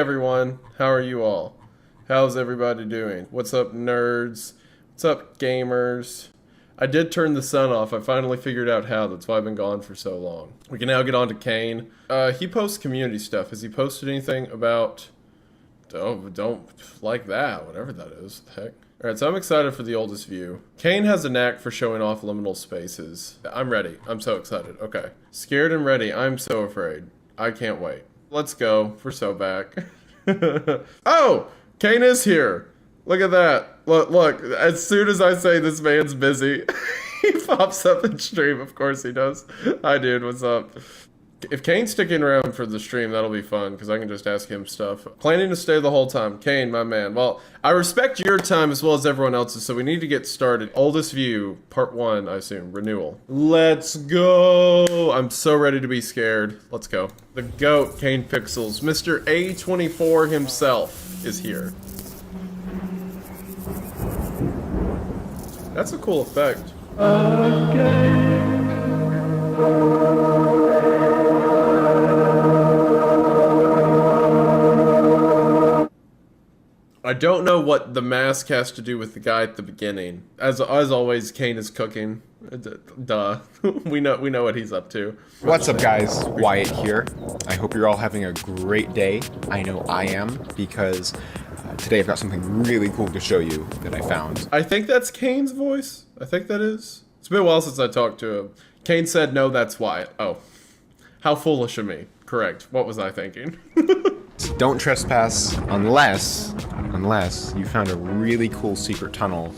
everyone, how are you all? How's everybody doing? What's up, nerds? What's up, gamers? I did turn the sun off. I finally figured out how. That's why I've been gone for so long. We can now get on to Kane. He posts community stuff. Has he posted anything about... Don't like that, whatever that is. What the heck? Alright, so I'm excited for the oldest view. Kane has a knack for showing off liminal spaces. I'm ready. I'm so excited. Okay. Scared and ready. I'm so afraid. I can't wait. Let's go. We're so back. Oh! Kane is here! Look at that. Look, as soon as I say this man's busy, he pops up in stream. Of course he does. Hi dude, what's up? If Kane's sticking around for the stream, that'll be fun, because I can just ask him stuff. Planning to stay the whole time. Kane, my man. Well, I respect your time as well as everyone else's, so we need to get started. Oldest view, part 1, I assume. Renewal. Let's go! I'm so ready to be scared. Let's go. The GOAT, Kane Pixels. Mr. A24 himself is here. That's a cool effect. I don't know what the mask has to do with the guy at the beginning. As always, Kane is cooking. Duh. we know what he's up to. What's up, guys? Wyatt here. I hope you're all having a great day. I know I am, because today I've got something really cool to show you that I found. I think that's Kane's voice. I think that is. It's been a while since I talked to him. Kane said, no, that's Wyatt. Oh. How foolish of me. Correct. What was I thinking? Don't trespass unless you found a really cool secret tunnel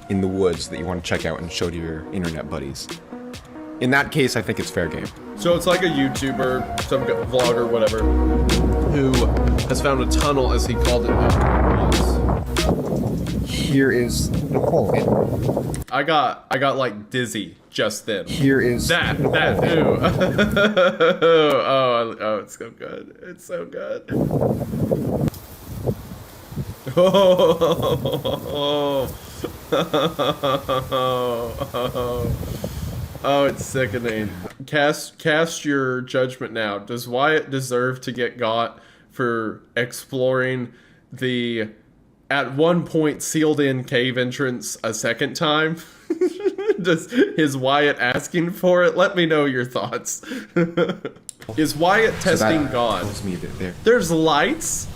in the woods that you want to check out and show to your internet buddies. In that case, I think it's fair game. So it's like a YouTuber, some vlogger, whatever, who has found a tunnel, as he called it. Here is the hole. I got like dizzy just then. Here is that. Ooh. oh, it's so good. It's so good. Oh, it's sickening. Cast your judgment now. Does Wyatt deserve to get got for exploring the at one point sealed in cave entrance a second time? Is Wyatt asking for it? Let me know your thoughts. Is Wyatt testing God? Me there. There's There's lights?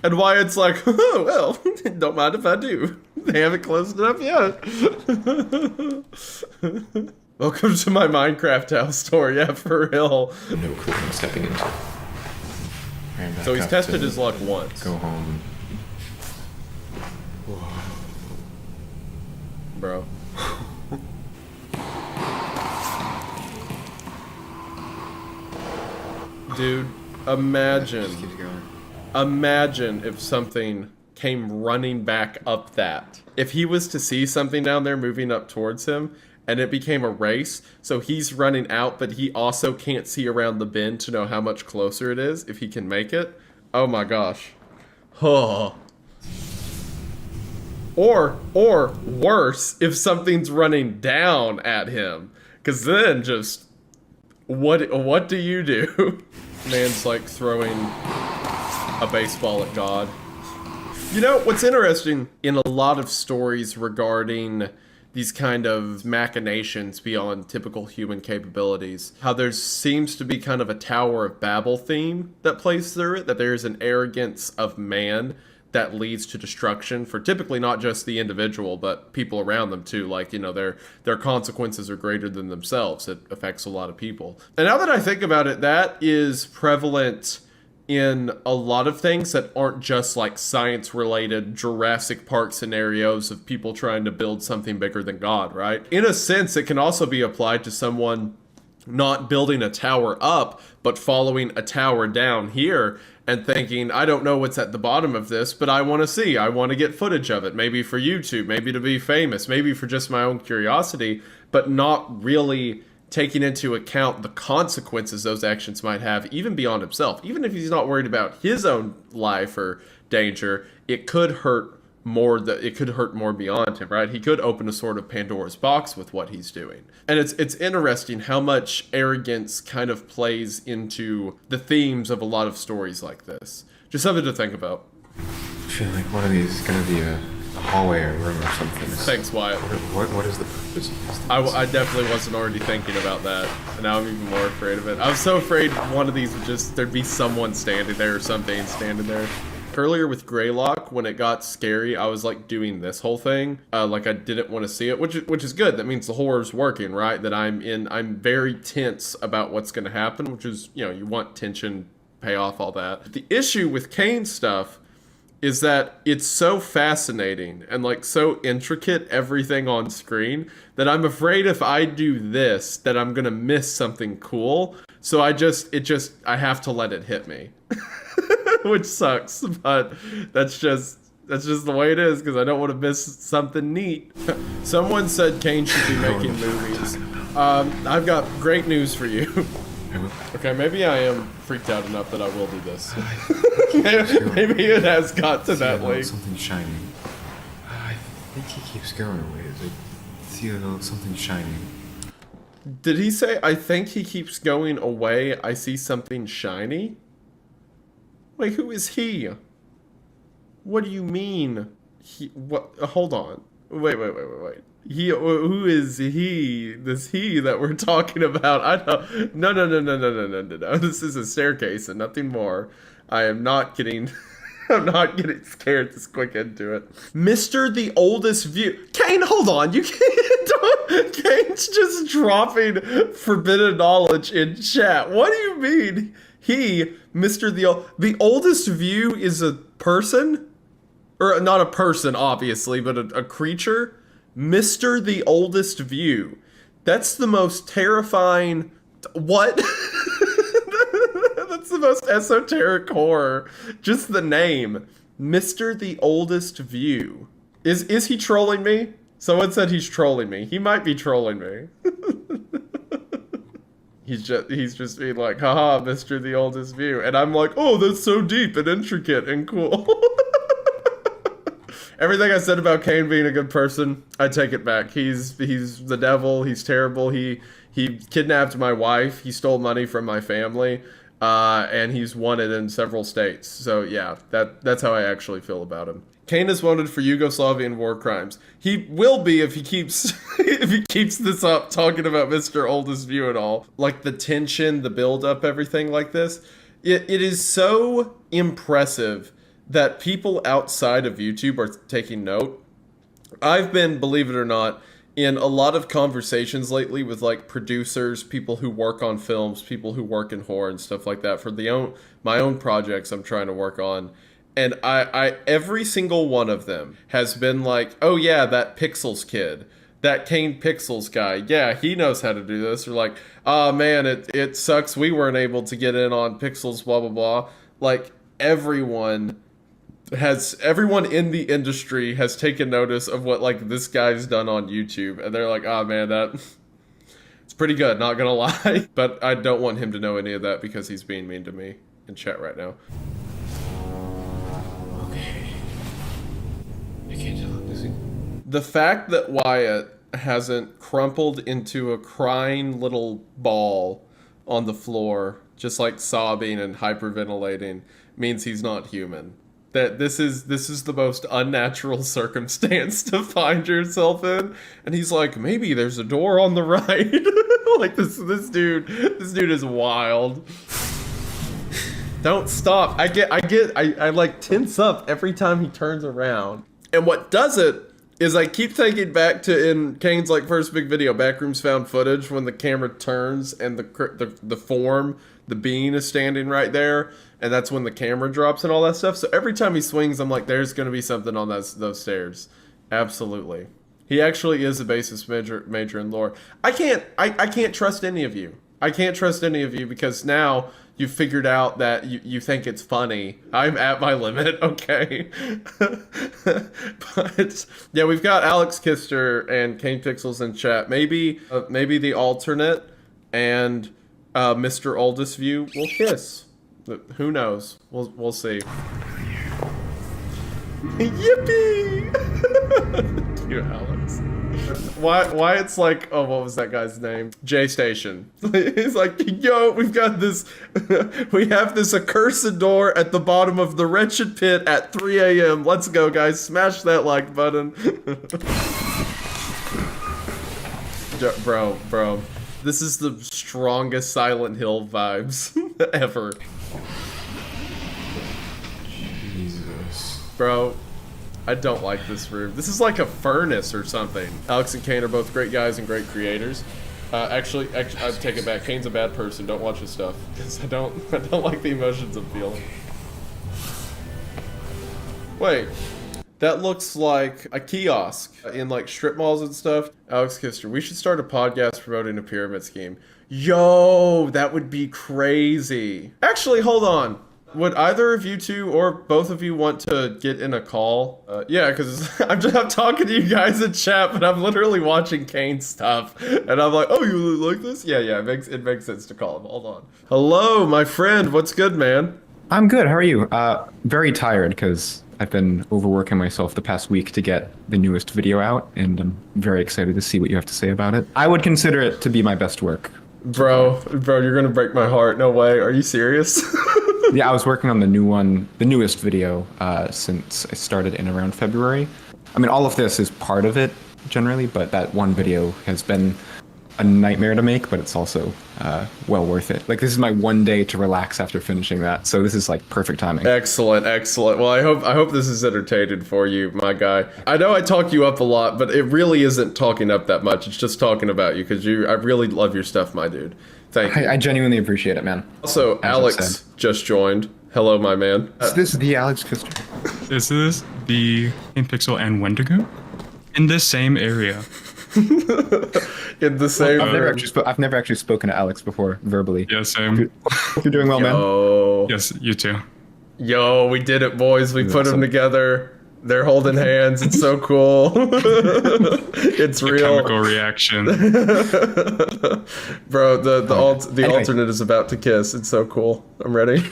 And Wyatt's like, oh, well, don't mind if I do. They haven't closed it up yet. Welcome to my Minecraft house tour. Yeah, for real. No clue I'm stepping into. So he's tested his luck once. Go home. Bro. Dude, imagine if something came running back up that. If he was to see something down there moving up towards him, and it became a race, so he's running out, but he also can't see around the bend to know how much closer it is, if he can make it. Oh my gosh. Oh. Or worse, if something's running down at him. Because then just, what do you do? Man's like throwing a baseball at God. You know, what's interesting in a lot of stories regarding these kind of machinations beyond typical human capabilities, how there seems to be kind of a Tower of Babel theme that plays through it, that there's an arrogance of man that leads to destruction for typically not just the individual, but people around them too. Like, you know, their consequences are greater than themselves. It affects a lot of people. And now that I think about it, that is prevalent in a lot of things that aren't just like science-related Jurassic Park scenarios of people trying to build something bigger than God, right? In a sense, it can also be applied to someone not building a tower up, but following a tower down here and thinking, I don't know what's at the bottom of this, but I want to see. I want to get footage of it, maybe for YouTube, maybe to be famous, maybe for just my own curiosity, but not really taking into account the consequences those actions might have, even beyond himself. Even if he's not worried about his own life or danger, it could hurt more beyond him, right? He could open a sort of Pandora's box with what he's doing. And it's interesting how much arrogance kind of plays into the themes of a lot of stories like this. Just something to think about. I feel like one of these is gonna be a hallway or room or something. Thanks, Wyatt. What is the purpose of these things? I definitely wasn't already thinking about that, and now I'm even more afraid of it. I was so afraid one of these would just, there'd be someone standing there or something standing there. Earlier with Greylock, when it got scary, I was like doing this whole thing, like I didn't want to see it, which is good. That means the horror's working, right? That I'm very tense about what's going to happen, which is, you know, you want tension, payoff, all that. The issue with Kane stuff is that it's so fascinating and like so intricate, everything on screen, that I'm afraid if I do this, that I'm gonna miss something cool. So I have to let it hit me. Which sucks, but that's just the way it is, because I don't want to miss something neat. Someone said Kane should be making movies. I've got great news for you. Okay, maybe I am freaked out enough that I will do this. Maybe it has got to that late. Something shiny. I think he keeps going away. See something shiny. Did he say, I think he keeps going away, I see something shiny? Wait, who is he? What do you mean? What? Hold on. Wait. Who is he? This he that we're talking about? I don't. No. This is a staircase and nothing more. I am not getting. I'm not getting scared this quick into it. Mr. The Oldest View. Kane, hold on. You can't. Kane's just dropping forbidden knowledge in chat. What do you mean? Mr. The Oldest View is a person? Or not a person, obviously, but a creature? Mr. The Oldest View. That's the most terrifying... What? That's the most esoteric horror. Just the name. Mr. The Oldest View. Is he trolling me? Someone said he's trolling me. He might be trolling me. He's just being like, haha, Mr. The Oldest View. And I'm like, oh, that's so deep and intricate and cool. Everything I said about Kane being a good person, I take it back. He's the devil. He's terrible. He kidnapped my wife. He stole money from my family. And he's wanted in several states. So yeah, that's how I actually feel about him. Kane is wanted for Yugoslavian war crimes. He will be if he keeps this up, talking about Mr. Oldest View and all. Like the tension, the build up, everything like this. It is so impressive that people outside of YouTube are taking note. I've been, believe it or not, in a lot of conversations lately with like producers, people who work on films, people who work in horror and stuff like that for my own projects I'm trying to work on. And I every single one of them has been like, oh yeah, that Pixels kid, that Kane Pixels guy, yeah, he knows how to do this. Or like, oh man, it sucks we weren't able to get in on Pixels, blah, blah, blah. Like everyone in the industry has taken notice of what like this guy's done on YouTube. And they're like, oh man, it's pretty good, not gonna lie. But I don't want him to know any of that because he's being mean to me in chat right now. The fact that Wyatt hasn't crumpled into a crying little ball on the floor, just like sobbing and hyperventilating, means he's not human. That this is the most unnatural circumstance to find yourself in. And he's like, maybe there's a door on the right. Like this dude is wild. Don't stop. I like tense up every time he turns around. And what does it is I keep thinking back to in Kane's like first big video, Backrooms Found Footage, when the camera turns and the form, the being is standing right there, and that's when the camera drops and all that stuff. So every time he swings, I'm like, there's gonna be something on those stairs. Absolutely. He actually is a basis major in lore. I can't trust any of you. I can't trust any of you because now you've figured out that you think it's funny. I'm at my limit, okay? But yeah, we've got Alex Kister and Kane Pixels in chat. Maybe the alternate and Mr. Oldest View will kiss. Who knows? We'll see. Yippee! you, Alex. Why it's like, oh, what was that guy's name? J Station. He's like, yo, we've got this, we have this accursed door at the bottom of the wretched pit at 3 a.m. Let's go, guys. Smash that like button. Bro. This is the strongest Silent Hill vibes ever. Jesus. Bro, I don't like this room. This is like a furnace or something. Alex and Kane are both great guys and great creators. Actually, I take it back. Kane's a bad person. Don't watch his stuff. Because I don't like the emotions I'm feeling. Wait. That looks like a kiosk in like strip malls and stuff. Alex Kister, we should start a podcast promoting a pyramid scheme. Yo, that would be crazy. Actually, hold on. Would either of you two or both of you want to get in a call? Yeah, because I'm talking to you guys in chat, but I'm literally watching Kane's stuff. And I'm like, oh, you like this? Yeah, it makes sense to call him. Hold on. Hello, my friend. What's good, man? I'm good. How are you? Very tired because I've been overworking myself the past week to get the newest video out, and I'm very excited to see what you have to say about it. I would consider it to be my best work. Bro, you're gonna break my heart. No way. Are you serious? Yeah, I was working on the newest video since I started in around February. I mean, all of this is part of it generally, but that one video has been a nightmare to make, but it's also well worth it. Like, this is my one day to relax after finishing that, so this is like perfect timing. Excellent. Well, I hope this is entertaining for you, my guy. I know I talk you up a lot, but it really isn't talking up that much. It's just talking about you because I really love your stuff, my dude. Thank you. I genuinely appreciate it, man. Also, Alex just joined. Hello, my man. Is this the Alex Kister? This is the Pixel and Wendigoon in the same area. In the same I've never actually spoken to Alex before verbally. Yeah, same. Hope you're doing well, man. Yes, you too. Yo, we did it, boys. We put them awesome. together. They're holding hands. It's so cool. It's real. Chemical reaction. Bro, the Anyway. alternate is about to kiss. It's so cool. I'm ready.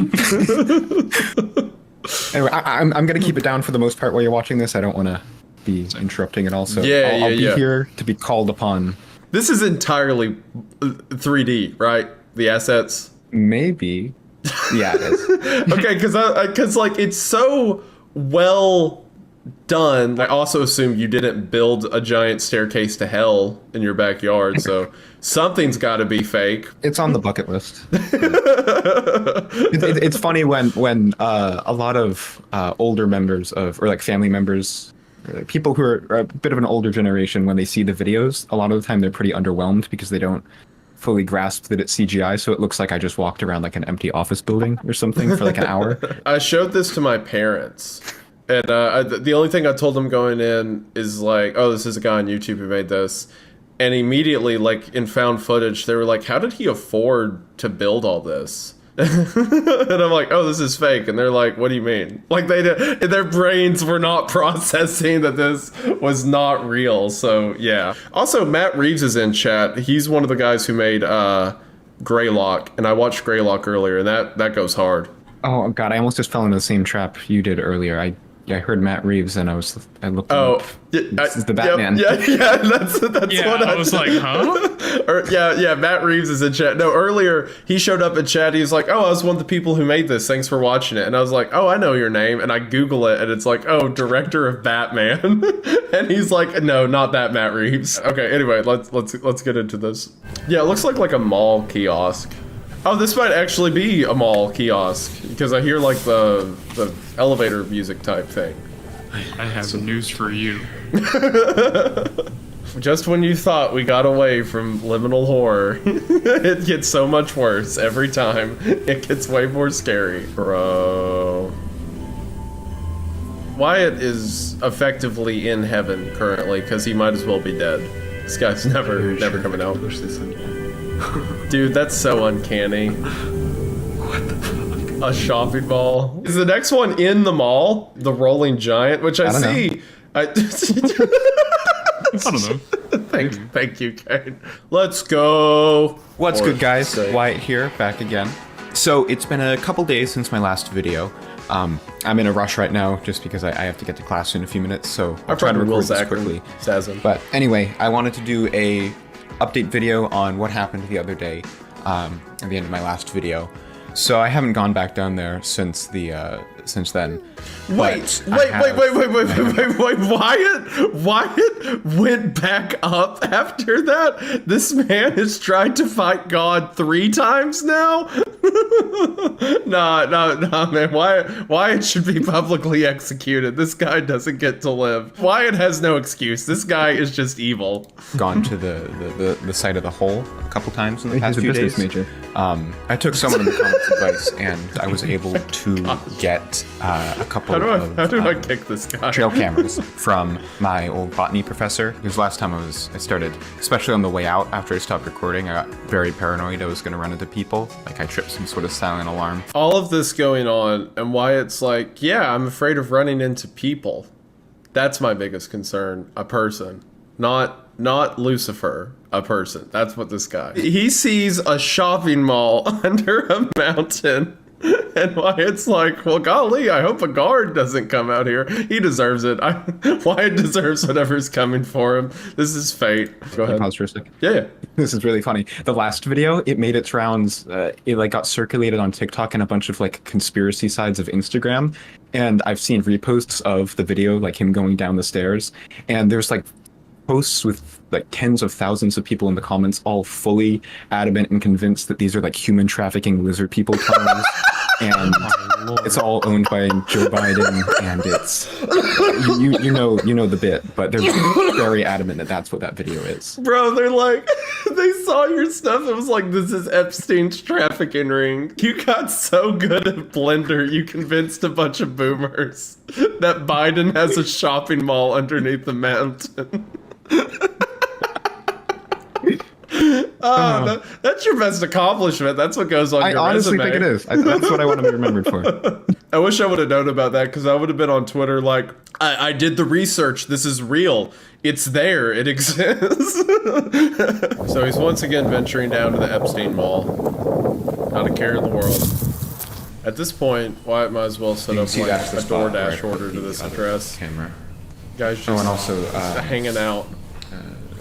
Anyway, I'm gonna keep it down for the most part while you're watching this. I don't want to be interrupting it all, so I'll be here to be called upon. This is entirely 3D, right? The assets. Maybe. Yeah, it is. Okay, because like it's so well done. I also assume you didn't build a giant staircase to hell in your backyard, so something's got to be fake. It's on the bucket list. It's funny when a lot of older members of, or like family members, or like people who are a bit of an older generation, when they see the videos, a lot of the time they're pretty underwhelmed because they don't fully grasp that it's CGI, so it looks like I just walked around like an empty office building or something for like an hour. I showed this to my parents, and the only thing I told them going in is like, oh, this is a guy on YouTube who made this. And immediately, like, in found footage, they were like, how did he afford to build all this? And I'm like, oh, this is fake. And they're like, what do you mean? Like, their brains were not processing that this was not real. So, yeah. Also, Matt Reeves is in chat. He's one of the guys who made Greylock. And I watched Greylock earlier, and that goes hard. Oh, God, I almost just fell into the same trap you did earlier. I heard Matt Reeves, and I looked Oh, up. This is the Batman. Yeah, that's Yeah, what I was like, huh? Yeah, Matt Reeves is in chat. No, earlier he showed up in chat. He was like, "Oh, I was one of the people who made this. Thanks for watching it." And I was like, "Oh, I know your name." And I Google it, and it's like, "Oh, director of Batman." And he's like, "No, not that Matt Reeves." Okay, anyway, let's get into this. Yeah, it looks like a mall kiosk. Oh, this might actually be a mall kiosk because I hear like the elevator music type thing. I have news for you. Just when you thought we got away from liminal horror, it gets so much worse every time. It gets way more scary. Bro. Wyatt is effectively in heaven currently because he might as well be dead. This guy's never coming out. Dude, that's so uncanny. What the fuck? A shopping mall. Is the next one in the mall? The rolling giant, which I see. I don't know. Thank you, Kane. Let's go. What's good, guys? Wyatt here, back again. So it's been a couple days since my last video. I'm in a rush right now just because I have to get to class in a few minutes, so I I'll try to probably will record this Zach quickly. Sazin. But anyway, I wanted to do a update video on what happened the other day at the end of my last video. So I haven't gone back down there since then. Wait, But I have- Wyatt went back up after that? This man has tried to fight God 3 times now? Nah, man. Wyatt should be publicly executed. This guy doesn't get to live. Wyatt has no excuse. This guy is just evil. Gone to the site of the hole a couple times in the past He's a few business days. major. I took someone in the comments advice, and I was able to get a couple How do I of kick this guy? trail cameras from my old botany professor. Because last time I started, especially on the way out after I stopped recording, I got very paranoid I was going to run into people. Like I tripped some sort of silent alarm. All of this going on, and Wyatt's like, yeah, I'm afraid of running into people. That's my biggest concern. A person. Not Lucifer. A person. That's what this guy. He sees a shopping mall under a mountain. And Wyatt's like, well, golly, I hope a guard doesn't come out here. He deserves it. Wyatt deserves whatever's coming for him. This is fate. Go ahead. Pause for a second. Yeah. This is really funny. The last video, it made its rounds. It like got circulated on TikTok and a bunch of like conspiracy sides of Instagram. And I've seen reposts of the video, like him going down the stairs. And there's like posts with like tens of thousands of people in the comments, all fully adamant and convinced that these are like human trafficking lizard people tunnels. And it's all owned by Joe Biden, and it's you know the bit, but they're very adamant that that's what that video is. Bro, they're like, they saw your stuff. It was like, this is Epstein's trafficking ring. You got so good at Blender, you convinced a bunch of boomers that Biden has a shopping mall underneath the mountain. That's your best accomplishment. That's what goes on I your honestly resume. think it is. That's what I want to be remembered for. I wish I would have known about that, because I would have been on Twitter like, I did the research. This is real. It's there. It exists. So he's once again venturing down to the Epstein Mall. Not a care in the world. At this point, Wyatt might as well set up like a DoorDash order to this address. Camera. Guys just And also hanging out.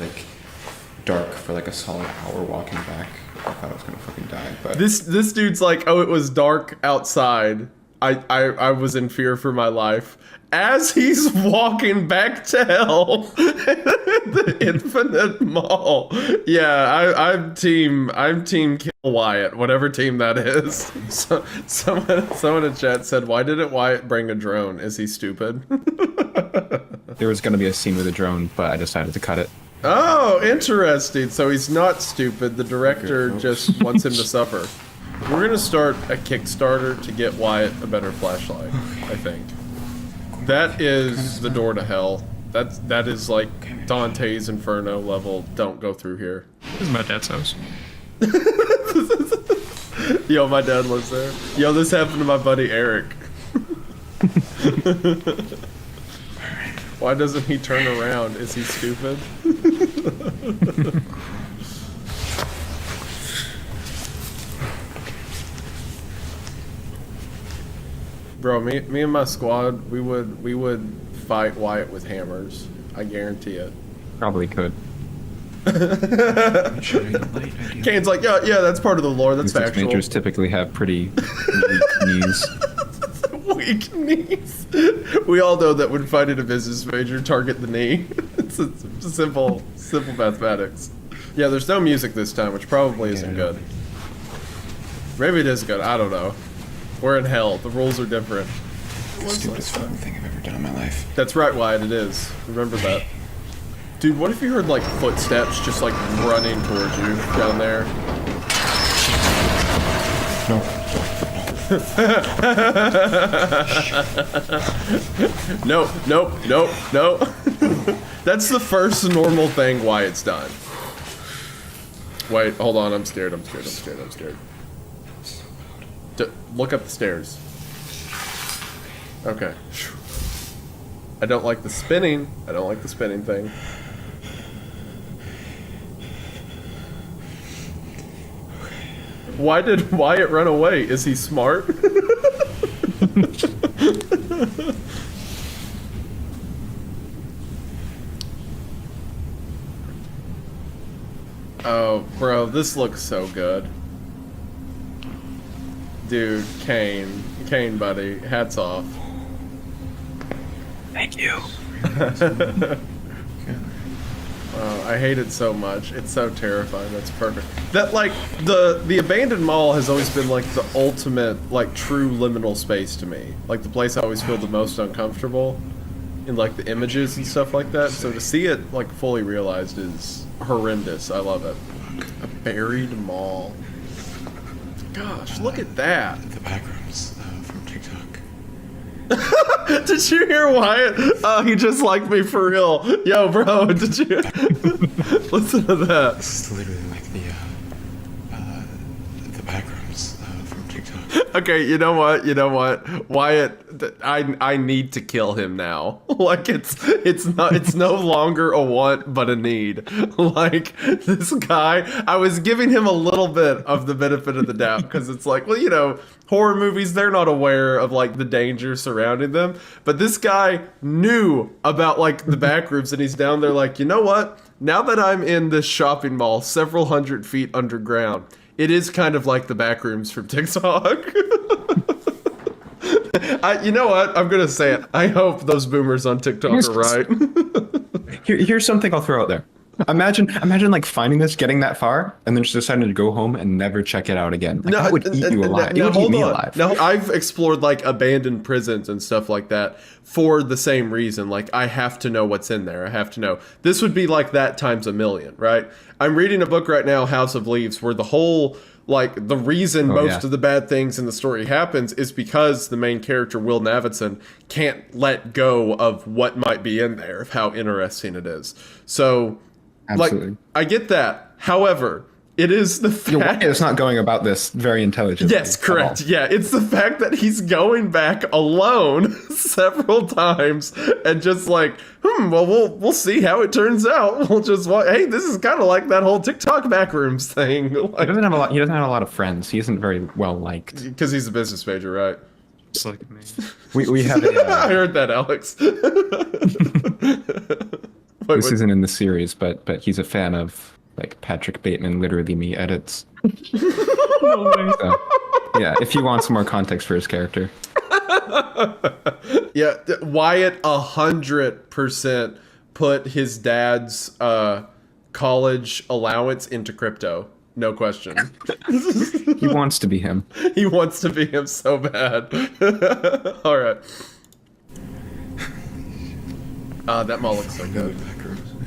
like dark for like a solid hour walking back. I thought I was gonna fucking die, but This dude's like, oh, it was dark outside. I was in fear for my life. As he's walking back to hell, the Infinite Mall. Yeah, I'm team Kill Wyatt, whatever team that is. So, someone in chat said, why didn't Wyatt bring a drone? Is he stupid? there was gonna be a scene with a drone, but I decided to cut it. Oh, interesting. So he's not stupid. The director just wants him to suffer. We're gonna start a Kickstarter to get Wyatt a better flashlight, I think. That is the door to hell. That is like Dante's Inferno level. Don't go through here. This is my dad's house. Yo, my dad lives there. Yo, this happened to my buddy Eric. Why doesn't he turn around? Is he stupid? Bro, me and my squad, we would fight Wyatt with hammers. I guarantee it. Probably could. Kane's like, yeah, that's part of the lore. That's These factual. majors typically have pretty weak knees. Weak knees. We all know that when fighting a business major, target the knee. It's simple mathematics. Yeah, there's no music this time, which probably isn't good. Maybe it is good. I don't know. We're in hell. The rules are different. Stupidest fucking thing I've ever done in my life. That's right, Wyatt. It is. Remember that. Dude, what if you heard like footsteps just like running towards you down there? No. That's the first normal thing Wyatt's done. Wait, hold on. I'm scared. Look up the stairs. Okay. I don't like the spinning. Thing. Why did Wyatt run away? Is he smart? Oh, bro, this looks so good. Dude, Kane, buddy, hats off. Thank you. Oh, I hate it so much. It's so terrifying. That's perfect. That like the abandoned mall has always been like the ultimate like true liminal space to me. Like the place I always feel the most uncomfortable in like the images and stuff like that. So to see it like fully realized is horrendous. I love it. A buried mall. Gosh, look at that. The backrooms from TikTok. Did you hear Wyatt? Oh, he just liked me for real. Yo, bro, did you listen to that? This is literally like the backrooms from TikTok. Okay, you know what? Wyatt, I need to kill him now. Like it's no longer a want but a need. Like this guy, I was giving him a little bit of the benefit of the doubt because it's like, well, you know, horror movies, they're not aware of like the danger surrounding them. But this guy knew about like the back rooms and he's down there like, you know what? Now that I'm in this shopping mall several hundred feet underground, it is kind of like the back rooms from TikTok. You know what? I'm gonna say it. I hope those boomers on TikTok are right. Here's something I'll throw out there. Imagine like finding this, getting that far, and then just deciding to go home and never check it out again. Like, that would eat you alive. It would eat me alive. Now, I've explored like abandoned prisons and stuff like that for the same reason. Like, I have to know what's in there. I have to know. This would be like that times a million, right? I'm reading a book right now, House of Leaves, where the whole like the reason most of the bad things in the story happens is because the main character, Will Navidson, can't let go of what might be in there, of how interesting it is. So, absolutely. like, I get that. However, it is the fact it's not going about this very intelligently. Yes, correct. Yeah, it's the fact that he's going back alone several times and just like, well, we'll see how it turns out. We'll just hey, this is kind of like that whole TikTok backrooms thing. Like, He doesn't have a lot of friends. He isn't very well liked. Because he's a business major, right? Just like me. We have I heard that, Alex. This isn't in the series, but he's a fan of like Patrick Bateman, Literally Me edits. No way. So, yeah, if you want some more context for his character. Yeah, Wyatt 100% put his dad's college allowance into crypto. No question. He wants to be him. He wants to be him so bad. All right. That mall looks so good.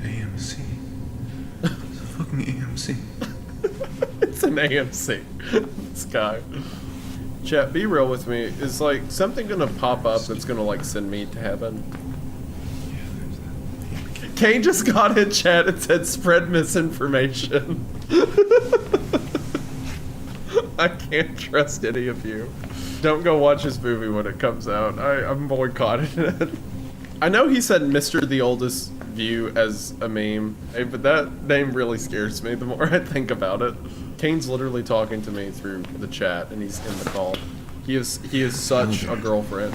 AMC. It's a fucking AMC. It's an AMC. This guy. Chat, be real with me. Is like something gonna pop up that's gonna like send me to heaven? Yeah, there's that. Kane just got in chat and said spread misinformation. I can't trust any of you. Don't go watch this movie when it comes out. I'm boycotting it. I know he said Mr. the Oldest View as a meme, but that name really scares me the more I think about it. Kane's literally talking to me through the chat, and he's in the call. He is such a girlfriend.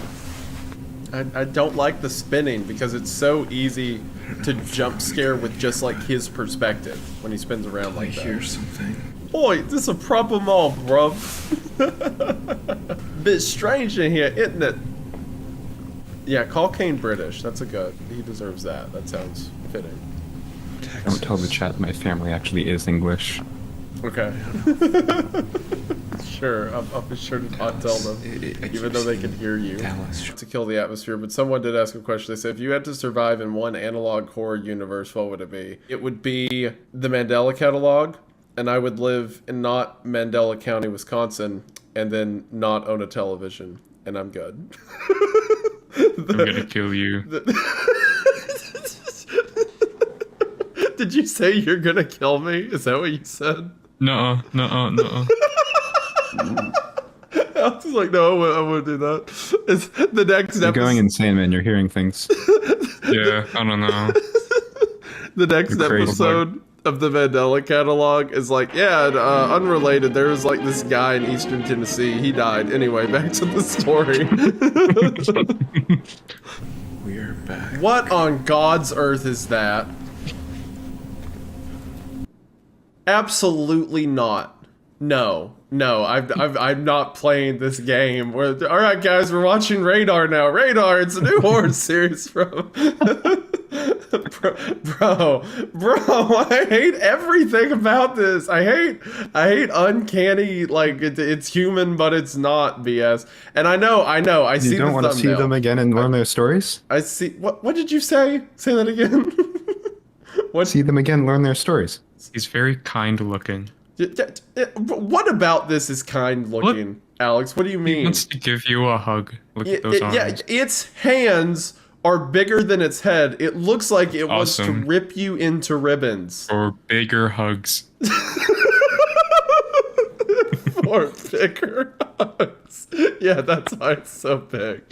I don't like the spinning because it's so easy to jump scare with just like his perspective when he spins around like that. Here's something. Boy, this is a proper mall, bruv. Bit strange in here, isn't it? Yeah, call Kane British. That's a good. He deserves that. That sounds fitting. Don't tell the chat that my family actually is English. Okay. Sure, I'll be sure to not tell them, even though they can hear you. To kill the atmosphere, but someone did ask a question. They said, if you had to survive in one analog horror universe, what would it be? It would be the Mandela Catalog, and I would live in not Mandela County, Wisconsin, and then not own a television, and I'm good. I'm gonna kill you. Did you say you're gonna kill me? Is that what you said? No. I was like, no, I wouldn't do that. It's the next You're going insane, man. You're hearing things. Yeah, I don't know. The next You're crazy. episode of the Mandela Catalog is like, yeah, unrelated. There was like this guy in Eastern Tennessee. He died. Anyway, back to the story. We're back. What on God's earth is that? Absolutely not. No, I'm not playing this game. All right, guys, we're watching Radar now. Radar, it's a new horror series from. bro, I hate everything about this. I hate uncanny, like it's human but it's not BS. And I know. I see You don't the want to see thumbnail. them again and learn their stories? I see. What did you say? Say that again. What? See them again, learn their stories. He's very kind looking. What about this is kind looking, Alex? What do you He mean? wants to give you a hug. Look at those arms. Yeah, its hands are bigger than its head. It looks like it wants to Awesome. rip you into ribbons. Or bigger hugs. For bigger hugs. Yeah, that's why it's so big.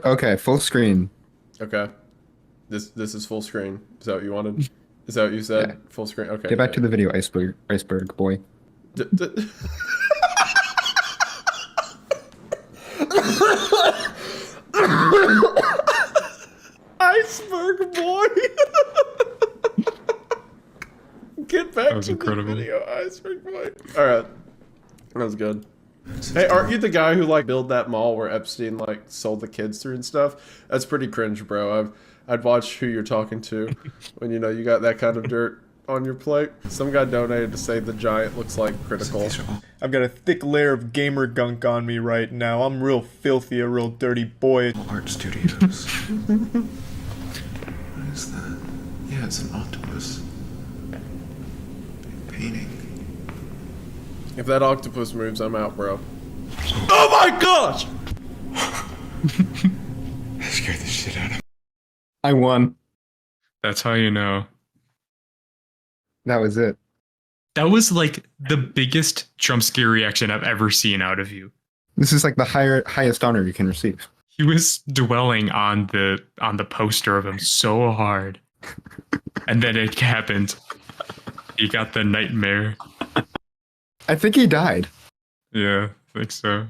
Okay, full screen. Okay. This is full screen. Is that what you wanted? Is that what you said? Yeah. Full screen? Okay. Get back to the video, iceberg boy. Iceberg boy. Get back That was to incredible. the video, Iceberg boy. All right, that was good. Hey, aren't you the guy who like built that mall where Epstein like sold the kids through and stuff? That's pretty cringe, bro. I'd watch who you're talking to when you know you got that kind of dirt on your plate. Some guy donated to say the giant looks like critical. I've got a thick layer of gamer gunk on me right now. I'm real filthy, a real dirty boy. Art Studios. What is that? Yeah, it's an octopus. Painting. If that octopus moves, I'm out, bro. Oh my gosh! That scared the shit out of me. I won. That's how you know. That was it. That was like the biggest jump scare reaction I've ever seen out of you. This is like the highest honor you can receive. He was dwelling on the poster of him so hard. And then it happened. He got the nightmare. I think he died. Yeah, I think so.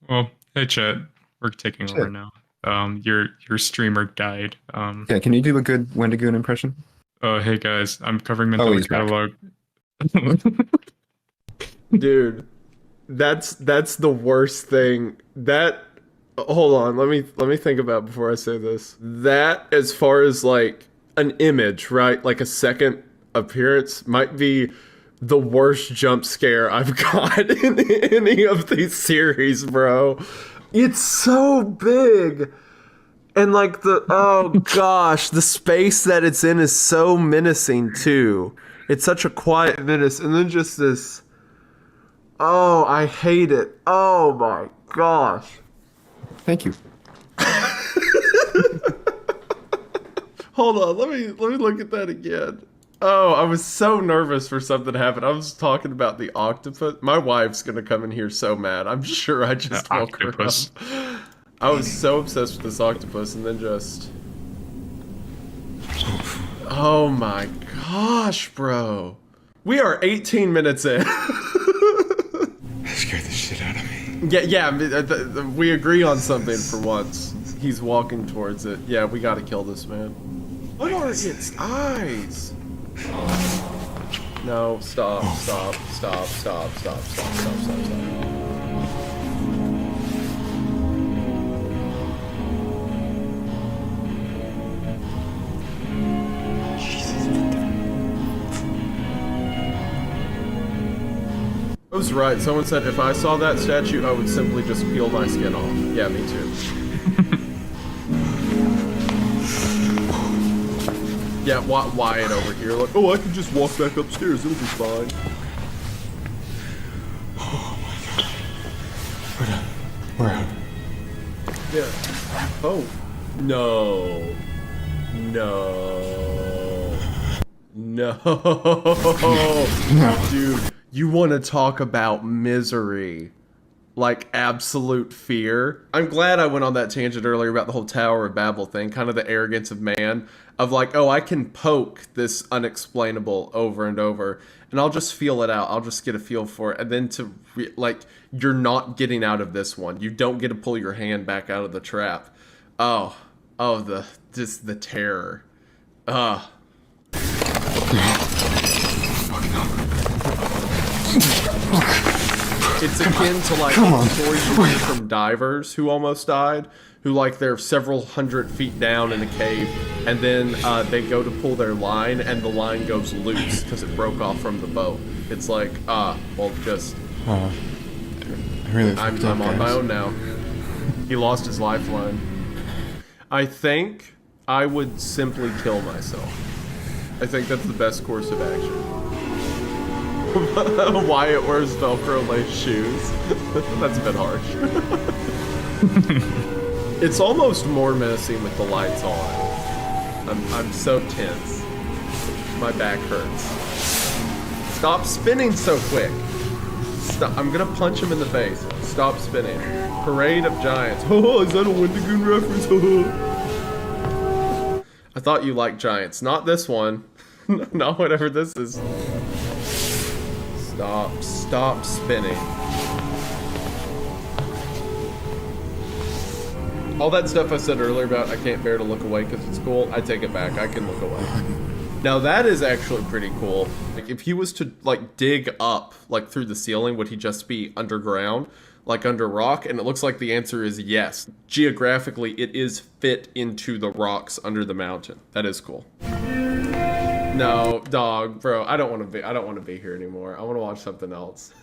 Well, hey chat. We're taking over Shit. now. Your streamer died. Yeah, can you do a good Wendigoon impression? Hey guys, I'm covering Oh, Mental he's back. Catalog. Dude, that's the worst thing. That hold on, let me think about it before I say this. That as far as like an image, right? Like a second appearance might be the worst jump scare I've got in any of these series, bro. It's so big. And like oh gosh, the space that it's in is so menacing too. It's such a quiet menace, and then just this. Oh, I hate it. Oh my gosh. Thank you. Hold on, let me look at that again. Oh, I was so nervous for something to happen. I was talking about the octopus. My wife's gonna come in here so mad. I'm sure I just The woke her octopus. up. I was so obsessed with this octopus, and then just. Oh my gosh, bro. We are 18 minutes in. That scared the shit out of me. Yeah, we agree on something for once. He's walking towards it. Yeah, we gotta kill this man. What are its eyes? No, stop. I was right. Someone said if I saw that statue, I would simply just peel my skin off. Yeah, me too. Yeah, Wyatt over here, like, oh, I can just walk back upstairs, it'll be fine. We're out. Yeah. Oh. No. Dude, you want to talk about misery. Like absolute fear. I'm glad I went on that tangent earlier about the whole Tower of Babel thing, kind of the arrogance of man, of like, oh, I can poke this unexplainable over and over, and I'll just feel it out. I'll just get a feel for it, and then like, you're not getting out of this one. You don't get to pull your hand back out of the trap. Oh, the terror. It's akin to like stories you hear from divers who almost died, who like they're several hundred feet down in a cave, and then they go to pull their line, and the line goes loose because it broke off from the boat. It's like, well, just I really I'm fucked up, on my guys. own now. He lost his lifeline. I think I would simply kill myself. I think that's the best course of action. Wyatt wears Velcro lace shoes. That's a bit harsh. It's almost more menacing with the lights on. I'm so tense. My back hurts. Stop spinning so quick. Stop. I'm gonna punch him in the face. Stop spinning. Parade of Giants. Oh, is that a Wendigoon reference? I thought you liked giants. Not this one. Not whatever this is. Stop spinning. All that stuff I said earlier about I can't bear to look away because it's cool, I take it back. I can look away. Now that is actually pretty cool. Like if he was to like dig up like through the ceiling, would he just be underground, like under rock? And it looks like the answer is yes. Geographically, it is fit into the rocks under the mountain. That is cool. No, dog, bro. I don't want to be here anymore. I want to watch something else.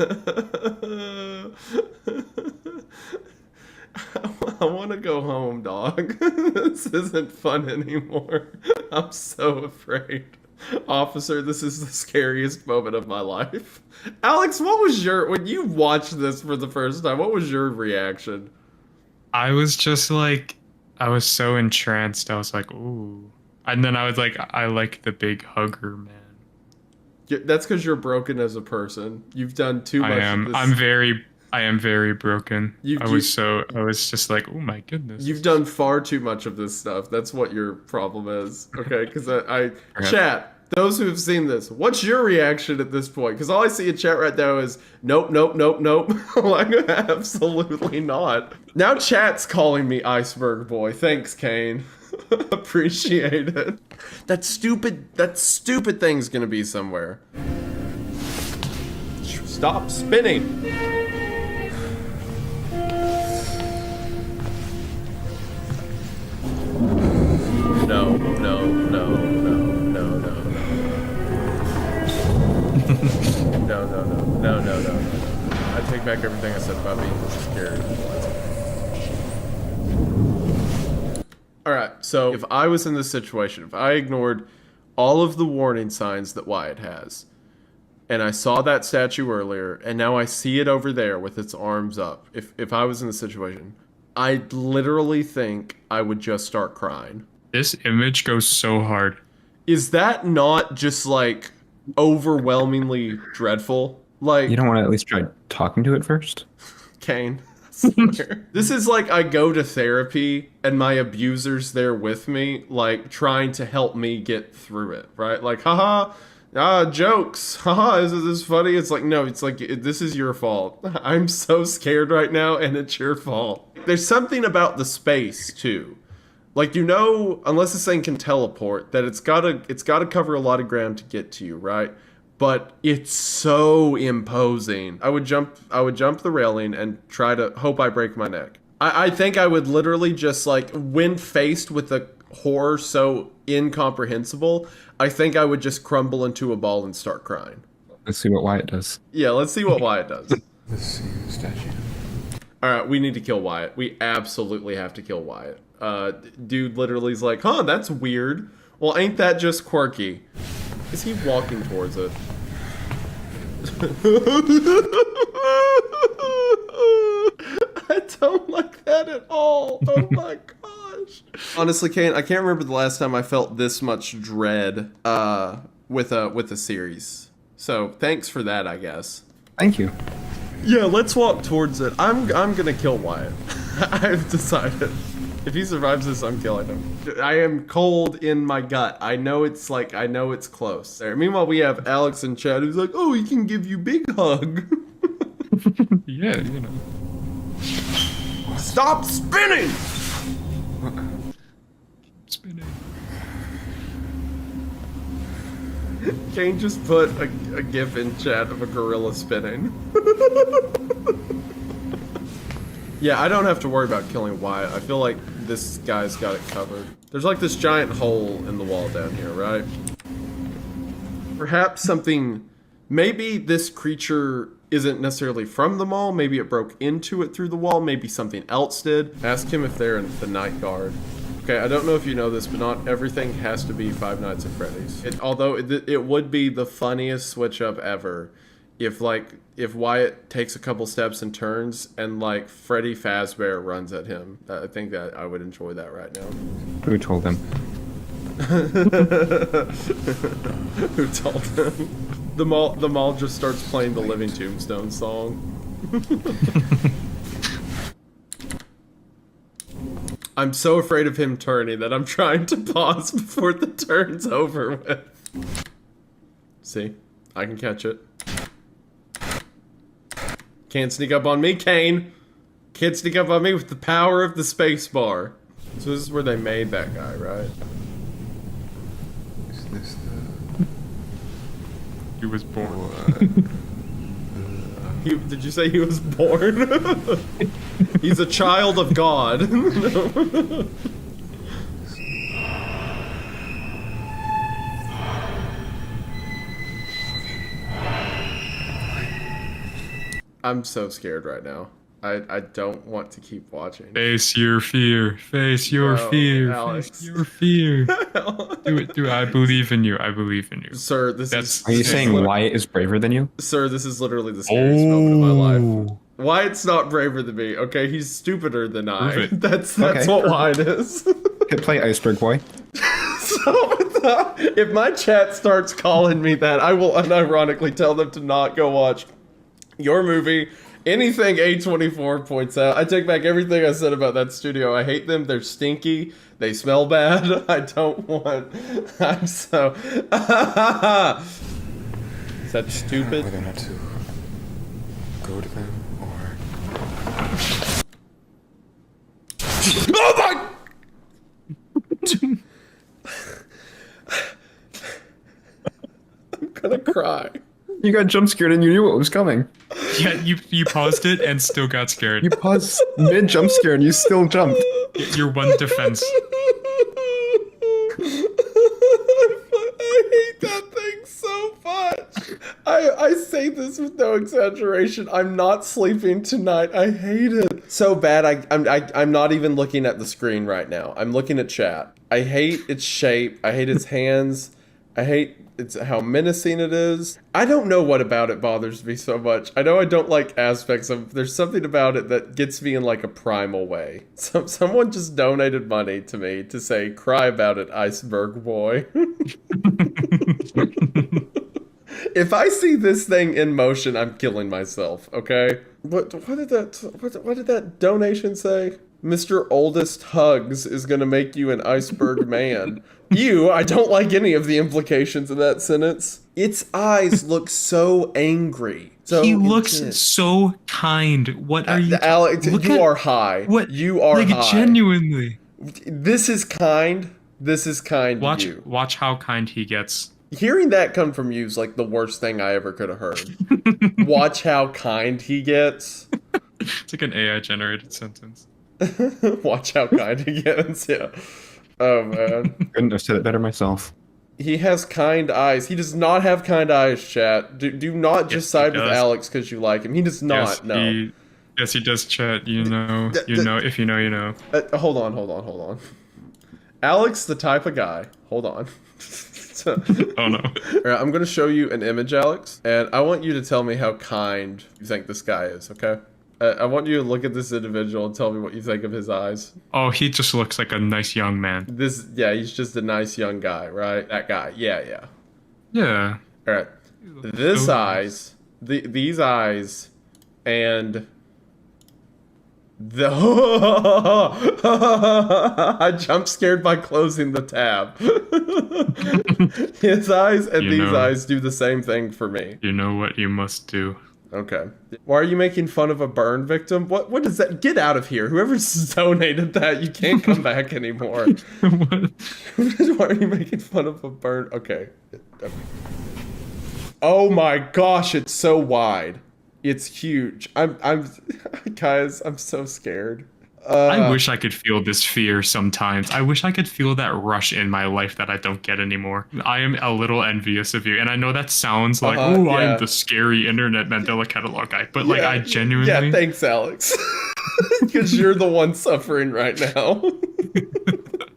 I want to go home, dog. This isn't fun anymore. I'm so afraid. Officer, this is the scariest moment of my life. Alex, what was when you watched this for the first time, what was your reaction? I was just like, I was so entranced. I was like, ooh. And then I was like, I like the big hugger, man. That's because you're broken as a person. You've done too much. I am very broken. I was just like, oh my goodness. You've done far too much of this stuff. That's what your problem is. Okay, because chat, those who have seen this, what's your reaction at this point? Because all I see in chat right now is nope. Like, absolutely not. Now chat's calling me Iceberg Boy. Thanks, Kane. Appreciate it. That stupid thing's gonna be somewhere. Stop spinning. No. No. I take back everything I said about being scared. Alright, so if I was in this situation, if I ignored all of the warning signs that Wyatt has, and I saw that statue earlier, and now I see it over there with its arms up, if I was in this situation, I literally think I would just start crying. This image goes so hard. Is that not just like overwhelmingly dreadful? Like, You don't want to at least try talking to it first? Kane. I swear. This is like I go to therapy and my abuser's there with me, like trying to help me get through it, right? Like, jokes. Haha, isn't this funny? It's like, no, it's like, this is your fault. I'm so scared right now and it's your fault. There's something about the space too. Like, you know, unless this thing can teleport, that it's gotta cover a lot of ground to get to you, right? But it's so imposing. I would jump the railing and try to hope I break my neck. I think I would literally just like, when faced with a horror so incomprehensible, I think I would just crumble into a ball and start crying. Let's see what Wyatt does. Yeah, let's see what Wyatt does. Let's see the statue. Alright, we need to kill Wyatt. We absolutely have to kill Wyatt. Dude literally is like, that's weird. Well, ain't that just quirky? Is he walking towards it? I don't like that at all. Oh my gosh. Honestly, Kane, I can't remember the last time I felt this much dread with a series. So thanks for that, I guess. Thank you. Yeah, let's walk towards it. I'm gonna kill Wyatt. I've decided. If he survives this, I'm killing him. I am cold in my gut. I know it's close. There. Meanwhile, we have Alex in chat who's like, oh, he can give you big hug. Yeah, you know. Stop spinning! Spinning. Kane just put a gif in chat of a gorilla spinning. Yeah, I don't have to worry about killing Wyatt. I feel like this guy's got it covered. There's like this giant hole in the wall down here, right? Perhaps something... Maybe this creature isn't necessarily from the mall. Maybe it broke into it through the wall. Maybe something else did. Ask him if they're in the night guard. Okay, I don't know if you know this, but not everything has to be Five Nights at Freddy's. Although it would be the funniest switch up ever if Wyatt takes a couple steps and turns and like Freddy Fazbear runs at him. I think that I would enjoy that right now. Who told him? Who told him? The mall just starts playing the Living Tombstone song. I'm so afraid of him turning that I'm trying to pause before the turn's over with. See? I can catch it. Can't sneak up on me, Kane! Can't sneak up on me with the power of the space bar. So this is where they made that guy, right? Is this the... He was born. Did you say he was born? He's a child of God. I'm so scared right now. I don't want to keep watching. Face your fear. Face your Bro, fear. Alex. Face your fear. Do it. Do it. I believe in you. I believe in you. Sir, this That's- is... Are you saying Wyatt is braver than you? Sir, this is literally the scariest moment of my life. Oh. Wyatt's not braver than me, okay? He's stupider than I. Prove it. That's Okay. what Wyatt is. Hit play Iceberg Boy. If my chat starts calling me that, I will unironically tell them to not go watch your movie. Anything A24 points out. I take back everything I said about that studio. I hate them. They're stinky. They smell bad. I don't want... I'm so... Is that stupid? Whether or not to go to them or... Oh my... I'm gonna cry. You got jump scared and you knew what was coming. Yeah, you paused it and still got scared. You paused mid jump scare and you still jumped. Your one defense. I hate that thing so much. I say this with no exaggeration. I'm not sleeping tonight. I hate it so bad. I'm not even looking at the screen right now. I'm looking at chat. I hate its shape. I hate its hands. I hate how menacing it is. I don't know what about it bothers me so much. I know I don't like aspects of... There's something about it that gets me in like a primal way. Someone just donated money to me to say, cry about it, Iceberg Boy. If I see this thing in motion, I'm killing myself, okay? What did that donation say? Mr. Oldest Hugs is gonna make you an iceberg man. I don't like any of the implications of that sentence. Its eyes look so angry. So He looks intense. so kind. What are you? Alex, Look you at- are high. What? You are like, high. genuinely. This is kind. This is kind to Watch you. watch how kind he gets. Hearing that come from you is like the worst thing I ever could have heard. Watch how kind he gets. It's like an AI generated sentence. Watch how kind he gets. Yeah. Oh man. Couldn't have said it better myself. He has kind eyes. He does not have kind eyes, chat. Do not just Yes, side he with does. Alex because you like him. He does not. No. Yes, he does chat. You know. You know. If you know, you know. Hold on. Alex, the type of guy. Hold on. Oh no. Alright, I'm gonna show you an image, Alex, and I want you to tell me how kind you think this guy is, okay? I want you to look at this individual and tell me what you think of his eyes. Oh, he just looks like a nice young man. He's just a nice young guy, right? That guy, yeah. Yeah. Alright, these eyes, and I jump scared by closing the tab. His eyes and these eyes do the same thing for me. You know what you must do. Okay. Why are you making fun of a burn victim? What is that? Get out of here. Whoever's donated that, you can't come back anymore. Why are you making fun of a burn? Okay. Oh my gosh, it's so wide. It's huge. I'm guys, I'm so scared. I wish I could feel this fear sometimes. I wish I could feel that rush in my life that I don't get anymore. I am a little envious of you, and I know that sounds like, oh, yeah. I'm the scary internet Mandela catalog guy, but like, I genuinely... Yeah, thanks, Alex. Because you're the one suffering right now.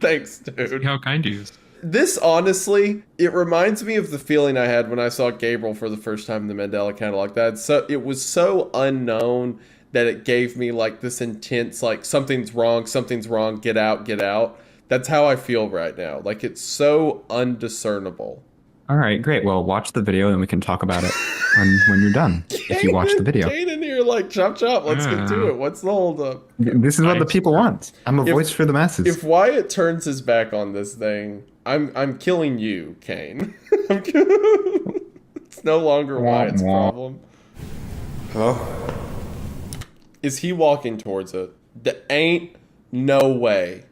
Thanks, dude. See how kind he is. This, honestly, it reminds me of the feeling I had when I saw Gabriel for the first time in the Mandela catalog. It was so unknown that it gave me like this intense, like, something's wrong, get out. That's how I feel right now. Like, it's so undiscernible. All right, great. Well, watch the video and we can talk about it when you're done. If you watch the video. Kane in here, like, chop, let's get to it. What's the hold up? This is what the people want. I'm a voice for the masses. If Wyatt turns his back on this thing, I'm killing you, Kane. It's no longer Wyatt's problem. Hello? Is he walking towards it? Ain't no way.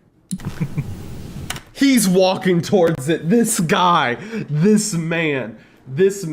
He's walking towards it. This guy, this man, this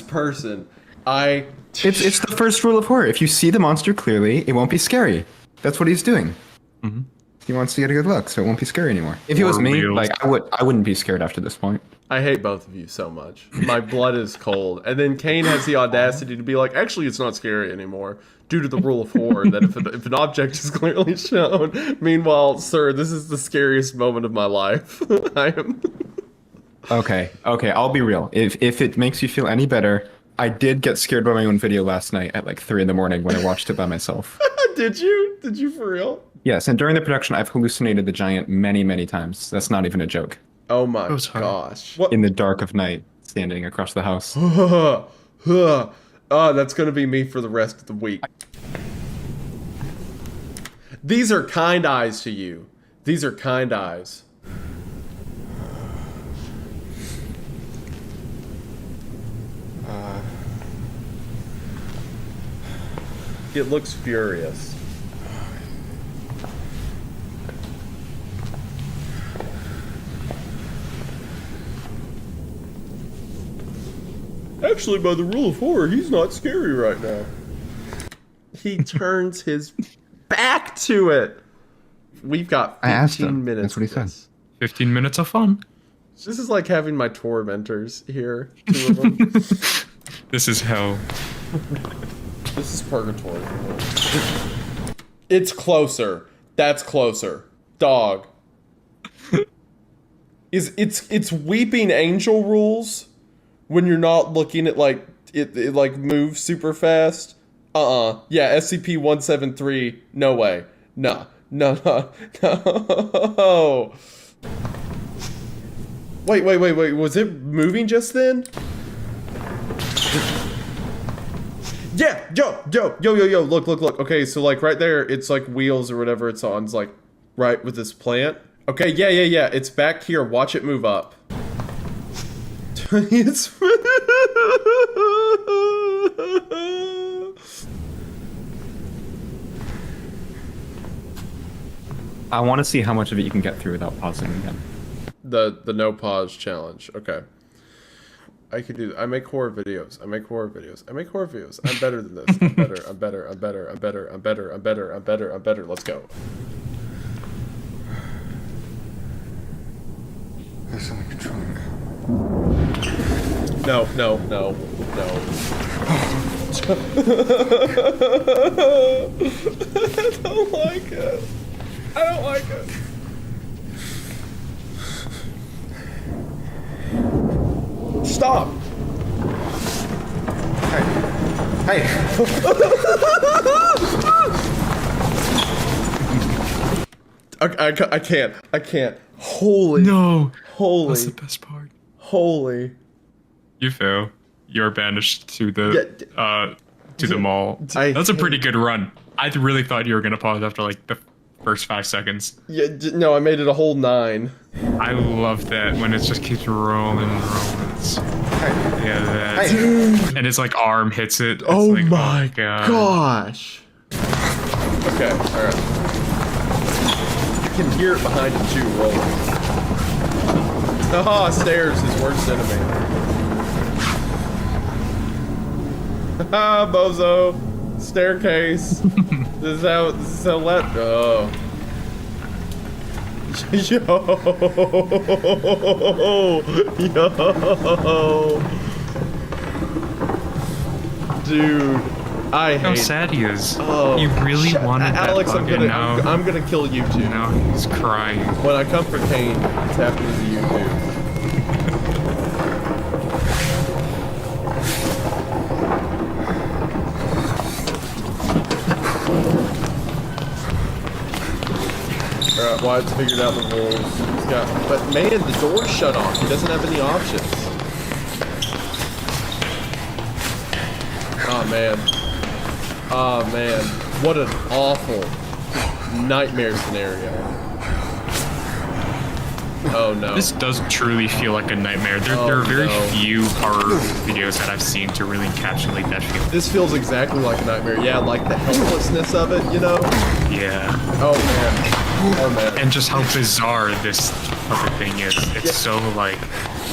person. It's the first rule of horror. If you see the monster clearly, it won't be scary. That's what he's doing. Mm-hmm. He wants to get a good look, so it won't be scary anymore. If it was me, Reels. like I wouldn't be scared after this point. I hate both of you so much. My blood is cold. And then Kane has the audacity to be like, actually, it's not scary anymore, due to the rule of horror that if an object is clearly shown. Meanwhile, sir, this is the scariest moment of my life. I am. Okay, I'll be real. If it makes you feel any better, I did get scared by my own video last night at like 3 a.m. when I watched it by myself. Did you? Did you for real? Yes, and during the production, I've hallucinated the giant many, many times. That's not even a joke. Oh my was hard. gosh. What? In the dark of night, standing across the house. Oh, that's gonna be me for the rest of the week. These are kind eyes to you. These are kind eyes. It looks furious. Actually, by the rule of horror, he's not scary right now. He turns his back to it. We've got 15 I asked him. minutes. That's what he of said. this. 15 minutes of fun. This is like having my tormentors here. 2 of them. This is hell. This is purgatory. It's closer. That's closer. Dog. It's weeping angel rules when you're not looking at like it like moves super fast. Yeah, SCP-173. No way. No. Wait. Was it moving just then? Yeah, yo, look. Okay, so like right there, it's like wheels or whatever it's on. It's like right with this plant. Okay, yeah. It's back here. Watch it move up. It's I want to see how much of it you can get through without pausing again. the no pause challenge. Okay. I can do that. I make horror videos. I'm better than this. I'm better. Let's go. There's something controlling me. No. I don't like it. Stop. Hey. I can't. Holy. No. Holy. That's the best part. Holy. You fail. You're banished to the mall. That's a pretty good run. I really thought you were gonna pause after like the first 5 seconds. Yeah, no, I made it a whole 9. I love that when it just keeps rolling and rolling. That's yeah. That's, and his like arm hits it. It's Oh like, my God. gosh. Okay, alright. You can hear it behind him too, rolling. Haha, stairs, his worst enemy. Haha, bozo. Staircase. This is how let. Oh. Yo. Look Dude. I how hate sad he is. Oh, he really wanted that Alex, bug, and now, I'm gonna kill you too. now he's crying. When I come for Kane, it's happening to you too. Alright, Wyatt's figured out the rules. He's got, but man, the door's shut off. He doesn't have any options. Oh man. Oh man. What an awful nightmare scenario. Oh no. This does truly feel like a nightmare. There are very few horror videos that I've seen to really encapsulate that feeling. This feels exactly like a nightmare. Yeah, like the helplessness of it, you know? Yeah. Oh man. Oh man. And just how bizarre this other thing is. It's so like,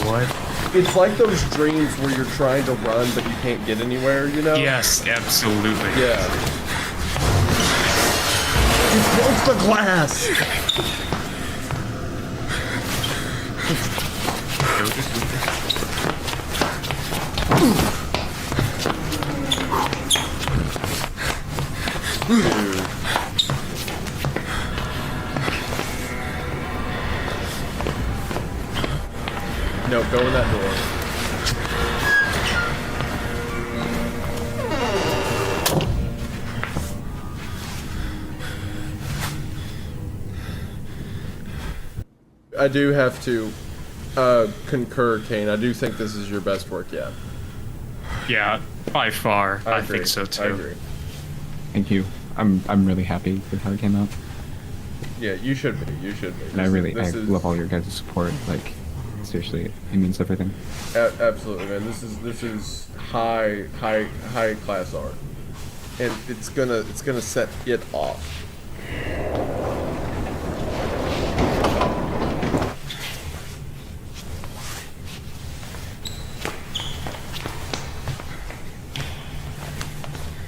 what? It's like those dreams where you're trying to run but you can't get anywhere, you know? Yes, absolutely. Yeah. He broke the glass! Dude. No, go in that door. I do have to concur, Kane. I do think this is your best work yet. Yeah, by far. I agree. think so too. I agree. Thank you. I'm really happy with how it came out. Yeah, you should be. You should be. And I love all your guys' support. Like, seriously, it means everything. Absolutely, man. This is high class art, and it's gonna set it off.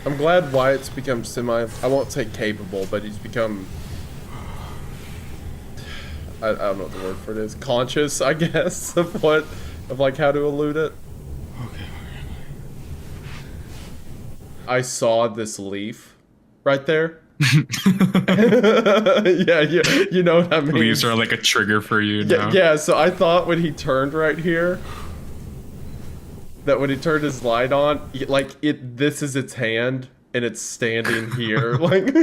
I'm glad Wyatt's become I won't say capable, but he's become, I don't know what the word for it is, conscious, I guess, of like how to elude it. Okay. I saw this leaf right there. Yeah, you know what I mean. Leaves are like a trigger for you now. Yeah, so I thought when he turned right here, that when he turned his light on, this is its hand, and it's standing here. Like,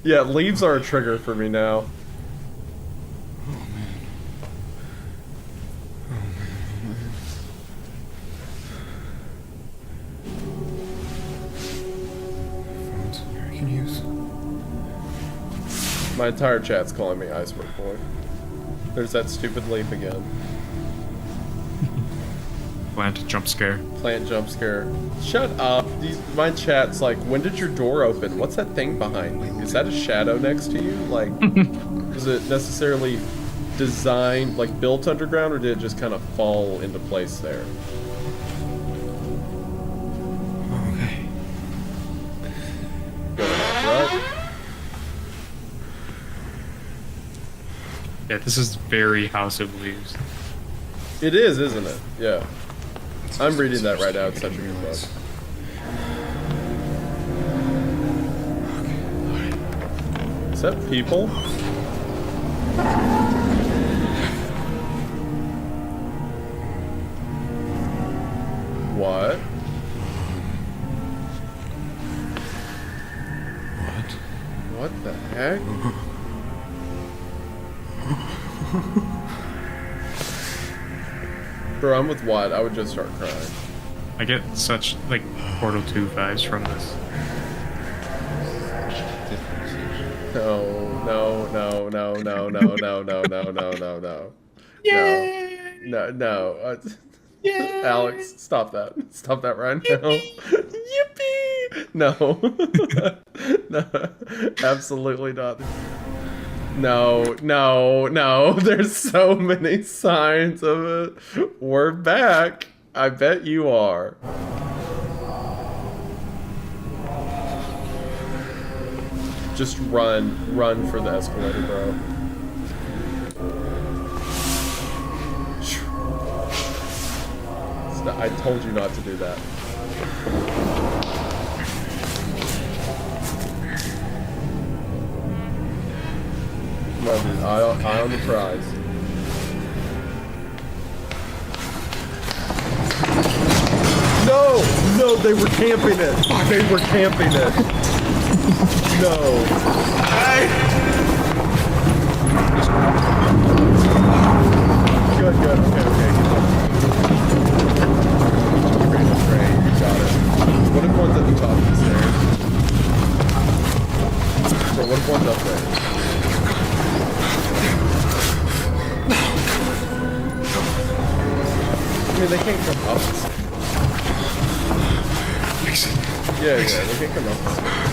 yeah, leaves are a trigger for me now. Phones I can use. My entire chat's calling me Iceberg Boy. There's that stupid leaf again. Plant jump scare. Plant jump scare. Shut up. My chat's like, when did your door open? What's that thing behind you? Is that a shadow next to you? Like, was it necessarily designed, like built underground, or did it just kind of fall into place there? Okay. Going up, right? Yeah, this is very House of Leaves. It is, isn't it? Yeah. I'm reading that right now. It's such a good book. Is that people? What? What the heck? Bro, I'm with Watt. I would just start crying. I get such like Portal 2 vibes from this. No. No. Yay! No, no. Alex, stop that. Stop that right now. Yippee! No. No. Absolutely not. No, no, no. There's so many signs of it. We're back. I bet you are. Just run for the escalator, bro. I told you not to do that. Come on, dude. Eye on the prize. No! No, they were camping it! They were camping it! No. Good, good. Okay. Great. You got it. What if one's at the top of the stairs? So what if one's up there? I mean, they can't come up the stairs. Yeah, they can't come up the stairs.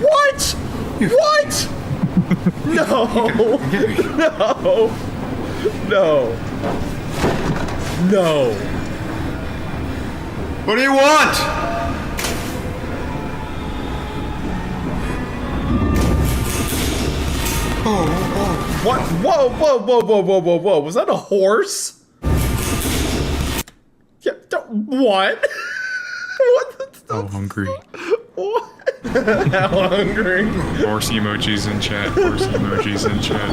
What? What? No! No! No! No! What do you want? What? Whoa. Was that a horse? Yeah, what? What the So hungry. What? How hungry? Horse emojis in chat. Horse emojis in chat.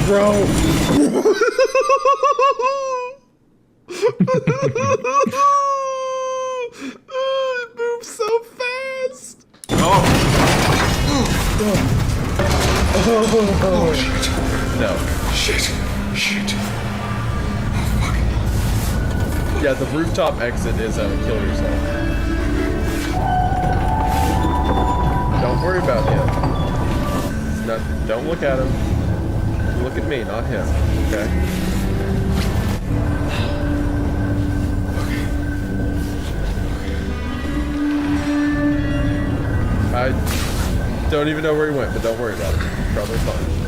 Bro. It moves so fast. Oh, shit. No. Shit. Yeah, the rooftop exit is kill yourself. Don't worry about him. Don't look at him. Look at me, not him. Okay? I don't even know where he went, but don't worry about it. Probably fine.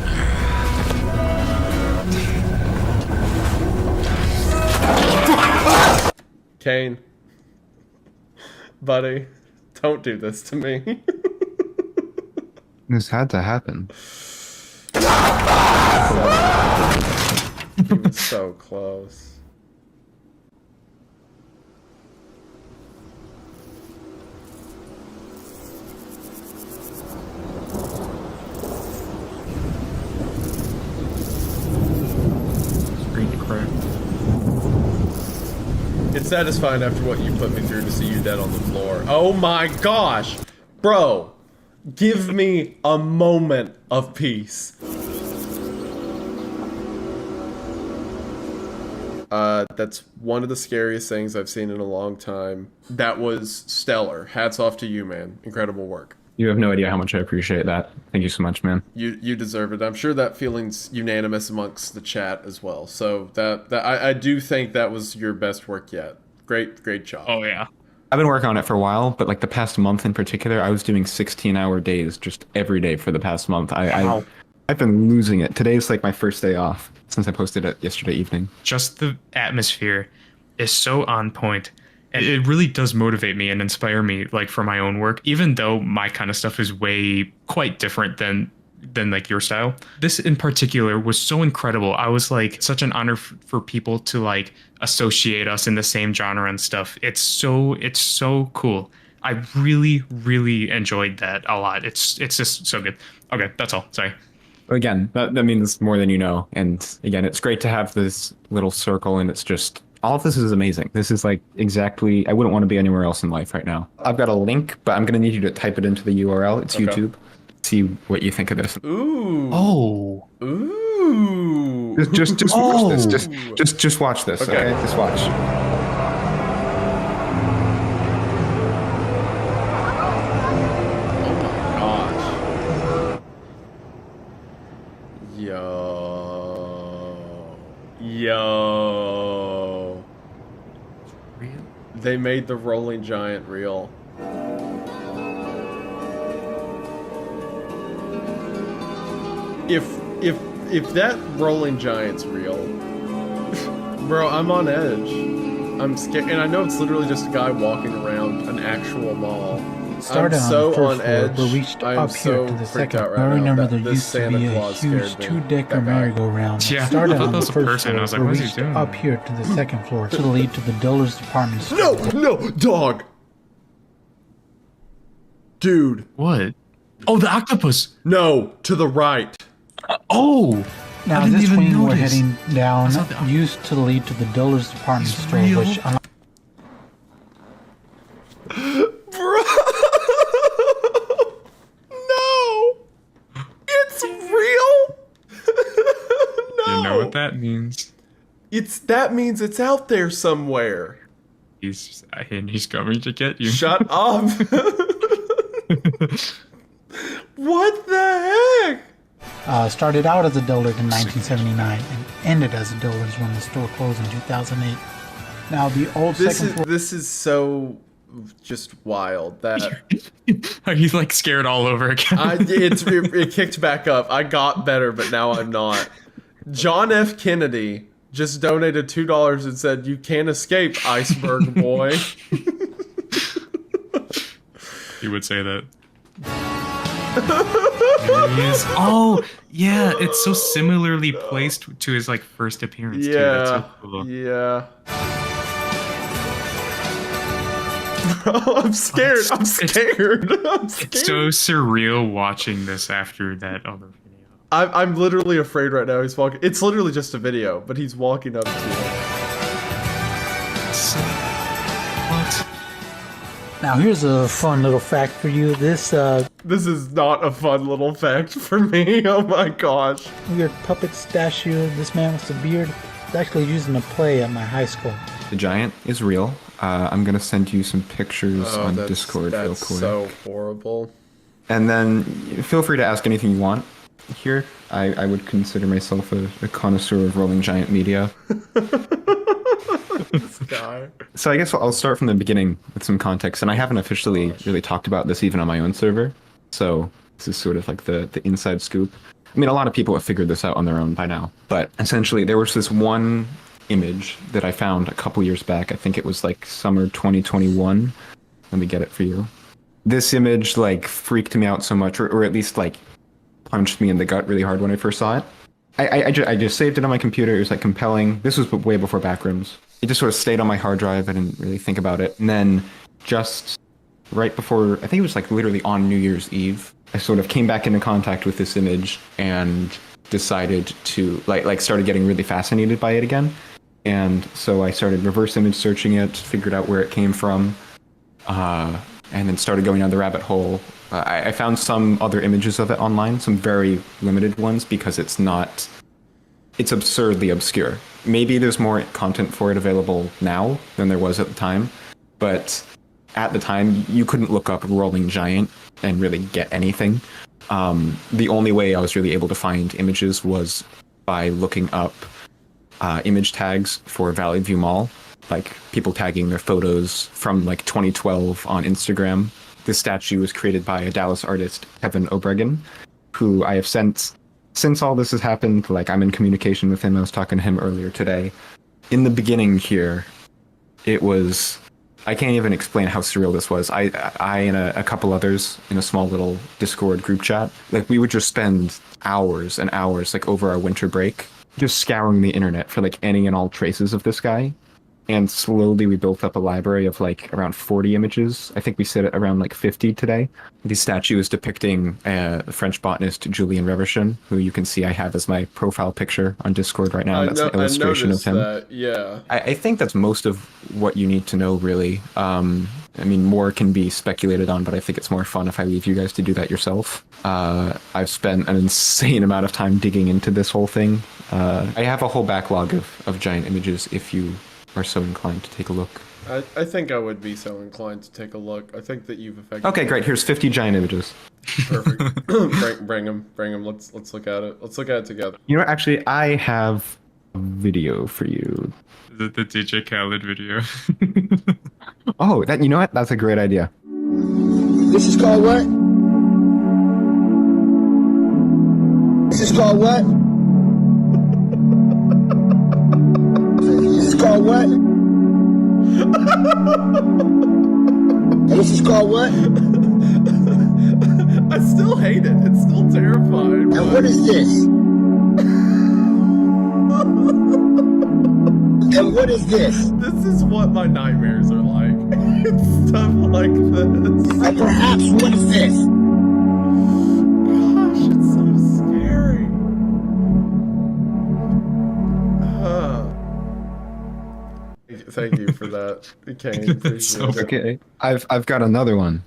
Kane. Buddy, don't do this to me. This had to happen. He was so close. Screen crack. It's satisfying after what you put me through to see you dead on the floor. Oh my gosh! Bro, give me a moment of peace. That's one of the scariest things I've seen in a long time. That was stellar. Hats off to you, man. Incredible work. You have no idea how much I appreciate that. Thank you so much, man. You deserve it. I'm sure that feeling's unanimous amongst the chat as well. So I do think that was your best work yet. Great job. Oh yeah. I've been working on it for a while, but like the past month in particular, I was doing 16-hour days just every day for the past month. I've been losing it. Today's like my first day off since I posted it yesterday evening. Just the atmosphere is so on point. And it really does motivate me and inspire me, like, for my own work, even though my kind of stuff is quite different than like your style. This in particular was so incredible. I was like, such an honor for people to like associate us in the same genre and stuff. It's so cool. I really enjoyed that a lot. It's just so good. Okay, that's all. Sorry. Again, that means more than you know. And again, it's great to have this little circle, and it's just, all of this is amazing. This is like exactly, I wouldn't want to be anywhere else in life right now. I've got a link, but I'm going to need you to type it into the URL. It's okay. YouTube. See what you think of this. Ooh. Oh. Ooh. Ooh. Just watch this. Just watch this. Okay. Okay, just watch. Gosh. Yo. Real? They made the rolling giant real. If that rolling giant's real, bro, I'm on edge. I'm scared, and I know it's literally just a guy walking around an actual mall. Started I'm on so the first on floor, edge. but reached I'm up so here to the freaked second. out right I now. remember That there this used to Santa be a Claus huge scared me. two-decker That guy. merry-go-round. Yeah, Started I thought on that the was a first person. I floor, was like, but what is he reached doing? up here to the second floor to lead to the Dillard's department store. No, dog. Dude, What? Oh, the octopus. no, to the right. Oh. Now I didn't this even wing we're notice. heading down I saw the- used to lead to the Dillard's department It's store, real? which Bro! No! It's real? No! You know what that means? That means it's out there somewhere. He's coming to get you. Shut up. What the heck? started out as a Dillard in 1979 and ended as a Dillard's when the store closed in 2008. Now the old second floor. This is so just wild that Are you like scared all over again? it kicked back up. I got better, but now I'm not. John F. Kennedy just donated $2 and said, "You can't escape, iceberg boy." He would say that. There he is. Oh, yeah, it's so similarly placed to his like first appearance too. That's Yeah, so cool. yeah. I'm scared. I'm scared. I'm scared. It's so surreal watching this after that other video. I'm literally afraid right now. He's walking. It's literally just a video, but he's walking up to it. So, what? Now here's a fun little fact for you. This This is not a fun little fact for me. Oh my gosh. weird puppet statue, this man with the beard, is actually used in a play at my high school. The giant is real. I'm gonna send you some pictures on that's, Discord real that's quick. so horrible. And then feel free to ask anything you want here. I would consider myself a connoisseur of rolling giant media. This guy. So I guess I'll start from the beginning with some context, and I haven't officially really talked about this even on my own server. So this is sort of like the inside scoop. I mean, a lot of people have figured this out on their own by now, but essentially there was this one image that I found a couple years back. I think it was like summer 2021. Let me get it for you. This image like freaked me out so much, or at least like punched me in the gut really hard when I first saw it. I just saved it on my computer. It was like compelling. This was way before Backrooms. It just sort of stayed on my hard drive. I didn't really think about it. And then just right before, I think it was like literally on New Year's Eve, I sort of came back into contact with this image and decided to like started getting really fascinated by it again. And so I started reverse image searching it, figured out where it came from, and then started going down the rabbit hole. I found some other images of it online, some very limited ones, because it's absurdly obscure. Maybe there's more content for it available now than there was at the time, but at the time you couldn't look up Rolling Giant and really get anything. The only way I was really able to find images was by looking up image tags for Valley View Mall, like people tagging their photos from like 2012 on Instagram. This statue was created by a Dallas artist, Kevin Obregon, who I have since all this has happened, like I'm in communication with him. I was talking to him earlier today. In the beginning here, it was, I can't even explain how surreal this was. I and a couple others in a small little Discord group chat, like we would just spend hours and hours, like over our winter break, just scouring the internet for like any and all traces of this guy. And slowly we built up a library of like around 40 images. I think we sit at around like 50 today. These statues depicting the French botanist Julien Reverchon, who you can see I have as my profile picture on Discord right now. That's an illustration of him. That, yeah. I think that's most of what you need to know, really. I mean, more can be speculated on, but I think it's more fun if I leave you guys to do that yourself. I've spent an insane amount of time digging into this whole thing. I have a whole backlog of giant images if you are so inclined to take a look. I think I would be so inclined to take a look. I think that you've affected. Okay, great. Here's 50 giant images. Perfect. bring them. Let's look at it. Let's look at it together. You know, actually, I have a video for you. The DJ Khaled video. Oh, that, you know what? That's a great idea. This is called what? This is called what? This is called what? And this is called what? I still hate it. It's still terrifying. And what is this? And what is this? This is what my nightmares are like. It's stuff like this. And perhaps what is this? Gosh, it's so scary. Thank you for that, Kane. Appreciate it. Okay. I've got another one.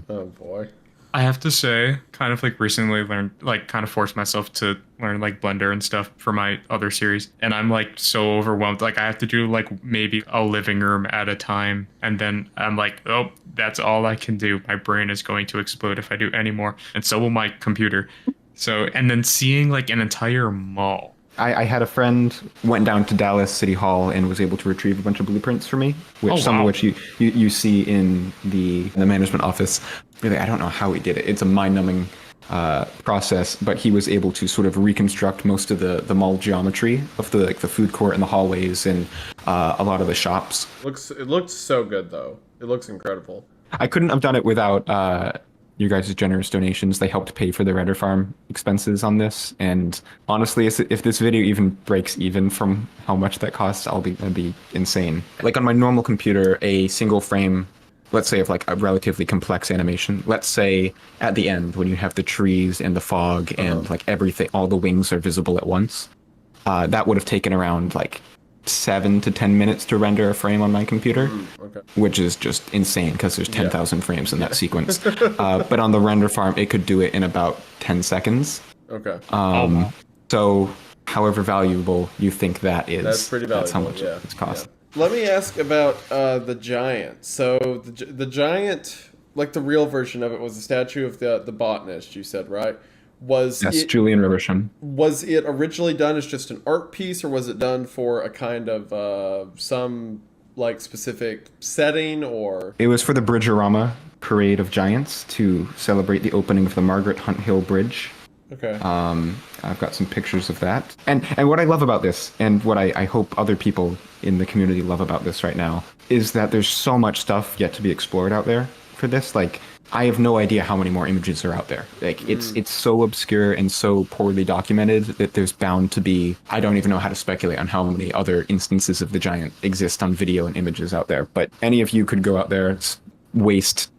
Oh boy. I have to say, kind of like recently learned, like kind of forced myself to learn like Blender and stuff for my other series. And I'm like so overwhelmed. Like I have to do like maybe a living room at a time. And then I'm like, oh, that's all I can do. My brain is going to explode if I do any more. And so will my computer. So, and then seeing like an entire mall. I had a friend went down to Dallas City Hall and was able to retrieve a bunch of blueprints for me, which some of which you see in the management office. Really, I don't know how he did it. It's a mind-numbing process, but he was able to sort of reconstruct most of the mall geometry of the food court and the hallways and a lot of the shops. It looks so good though. It looks incredible. I couldn't have done it without you guys' generous donations. They helped pay for the render farm expenses on this, and honestly, if this video even breaks even from how much that costs, that'd be insane. Like on my normal computer, a single frame, let's say of like a relatively complex animation, let's say at the end when you have the trees and the fog and like everything, all the wings are visible at once, that would have taken around like 7 to 10 minutes to render a frame on my computer, which is just insane because there's 10,000 frames in that sequence. But on the render farm, it could do it in about 10 seconds. Okay. So however valuable you think that is, That's pretty valuable. that's how much it's cost. Yeah. Let me ask about the giant. So the giant, like the real version of it, was a statue of the botanist, you said, right? Yes, Julian Riversham. Was it originally done as just an art piece, or was it done for a kind of some like specific setting, or? It was for the Bridgerama Parade of Giants to celebrate the opening of the Margaret Hunt Hill Bridge. Okay. I've got some pictures of that. And what I love about this, and what I hope other people in the community love about this right now, is that there's so much stuff yet to be explored out there for this. Like, I have no idea how many more images are out there. Like, it's so obscure and so poorly documented that there's bound to be, I don't even know how to speculate on how many other instances of the giant exist on video and images out there. But any of you could go out there, waste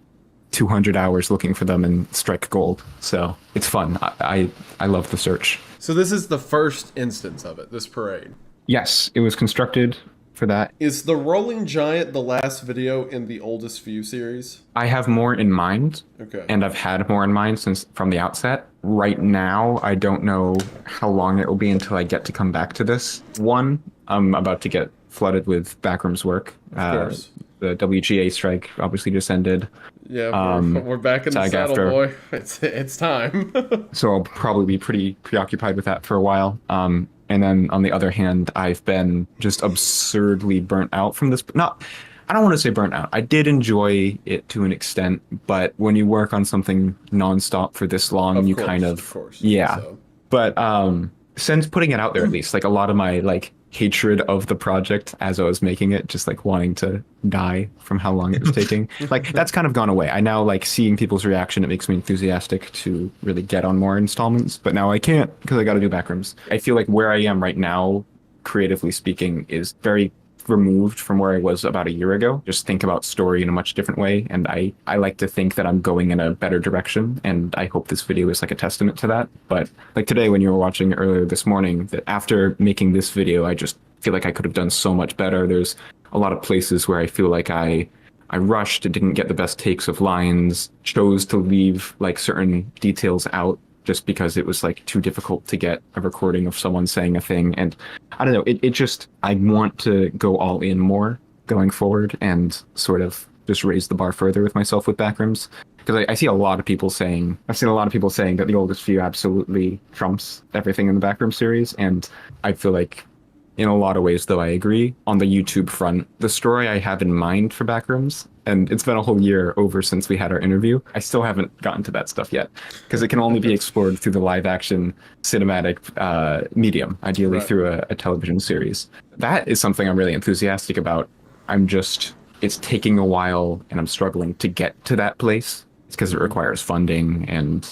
200 hours looking for them and strike gold. So it's fun. I love the search. So this is the first instance of it, this parade. Yes, it was constructed for that. Is the Rolling Giant the last video in the Oldest View series? I have more in mind. Okay. And I've had more in mind since from the outset. Right now, I don't know how long it will be until I get to come back to this. One, I'm about to get flooded with backrooms work. Of course. The WGA strike obviously just ended. Yeah, we're back in the saddle, boy. It's time. So I'll probably be pretty preoccupied with that for a while. And then on the other hand, I've been just absurdly burnt out from this. I don't want to say burnt out. I did enjoy it to an extent, but when you work on something nonstop for this long, of course. Yeah. So. But since putting it out there, at least, like a lot of my like hatred of the project as I was making it, just like wanting to die from how long it was taking, like that's kind of gone away. I now like seeing people's reaction. It makes me enthusiastic to really get on more installments, but now I can't because I got to do backrooms. I feel like where I am right now, creatively speaking, is very removed from where I was about a year ago. Just think about story in a much different way, and I like to think that I'm going in a better direction, and I hope this video is like a testament to that. But like today when you were watching earlier this morning, that after making this video, I just feel like I could have done so much better. There's a lot of places where I feel like I I rushed, didn't get the best takes of lines, chose to leave like certain details out just because it was like too difficult to get a recording of someone saying a thing. And I don't know, it just, I want to go all in more going forward and sort of just raise the bar further with myself with backrooms. Because I see a lot of people saying, I've seen a lot of people saying that the oldest view absolutely trumps everything in the backroom series. And I feel like in a lot of ways, though, I agree. On the YouTube front, the story I have in mind for Backrooms, and it's been a whole year over since we had our interview, I still haven't gotten to that stuff yet, because it can only be explored through the live action cinematic medium, ideally Right. through a television series. That is something I'm really enthusiastic about. It's taking a while, and I'm struggling to get to that place. It's because it requires funding, and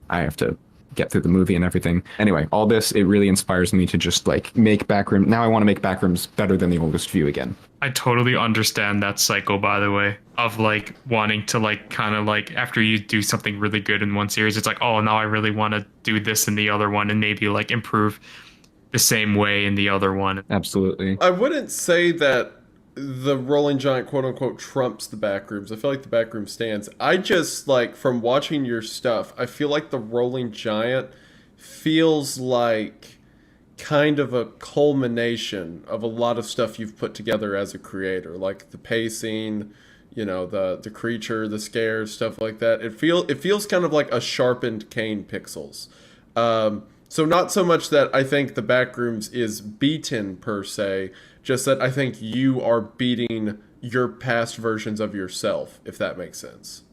I have to get through the movie and everything. Anyway, all this, it really inspires me to just like make Backroom. Now I want to make Backrooms better than the oldest view again. I totally understand that cycle, by the way, of like wanting to like kind of like after you do something really good in one series, it's like, oh, now I really want to do this in the other one and maybe like improve the same way in the other one. Absolutely. I wouldn't say that the Rolling Giant quote unquote trumps the Backrooms. I feel like the Backroom stands. I just like from watching your stuff, I feel like the Rolling Giant feels like kind of a culmination of a lot of stuff you've put together as a creator, like the pacing, you know, the creature, the scares, stuff like that. It feels kind of like a sharpened Kane pixels. So not so much that I think the Backrooms is beaten per se, just that I think you are beating your past versions of yourself, if that makes sense.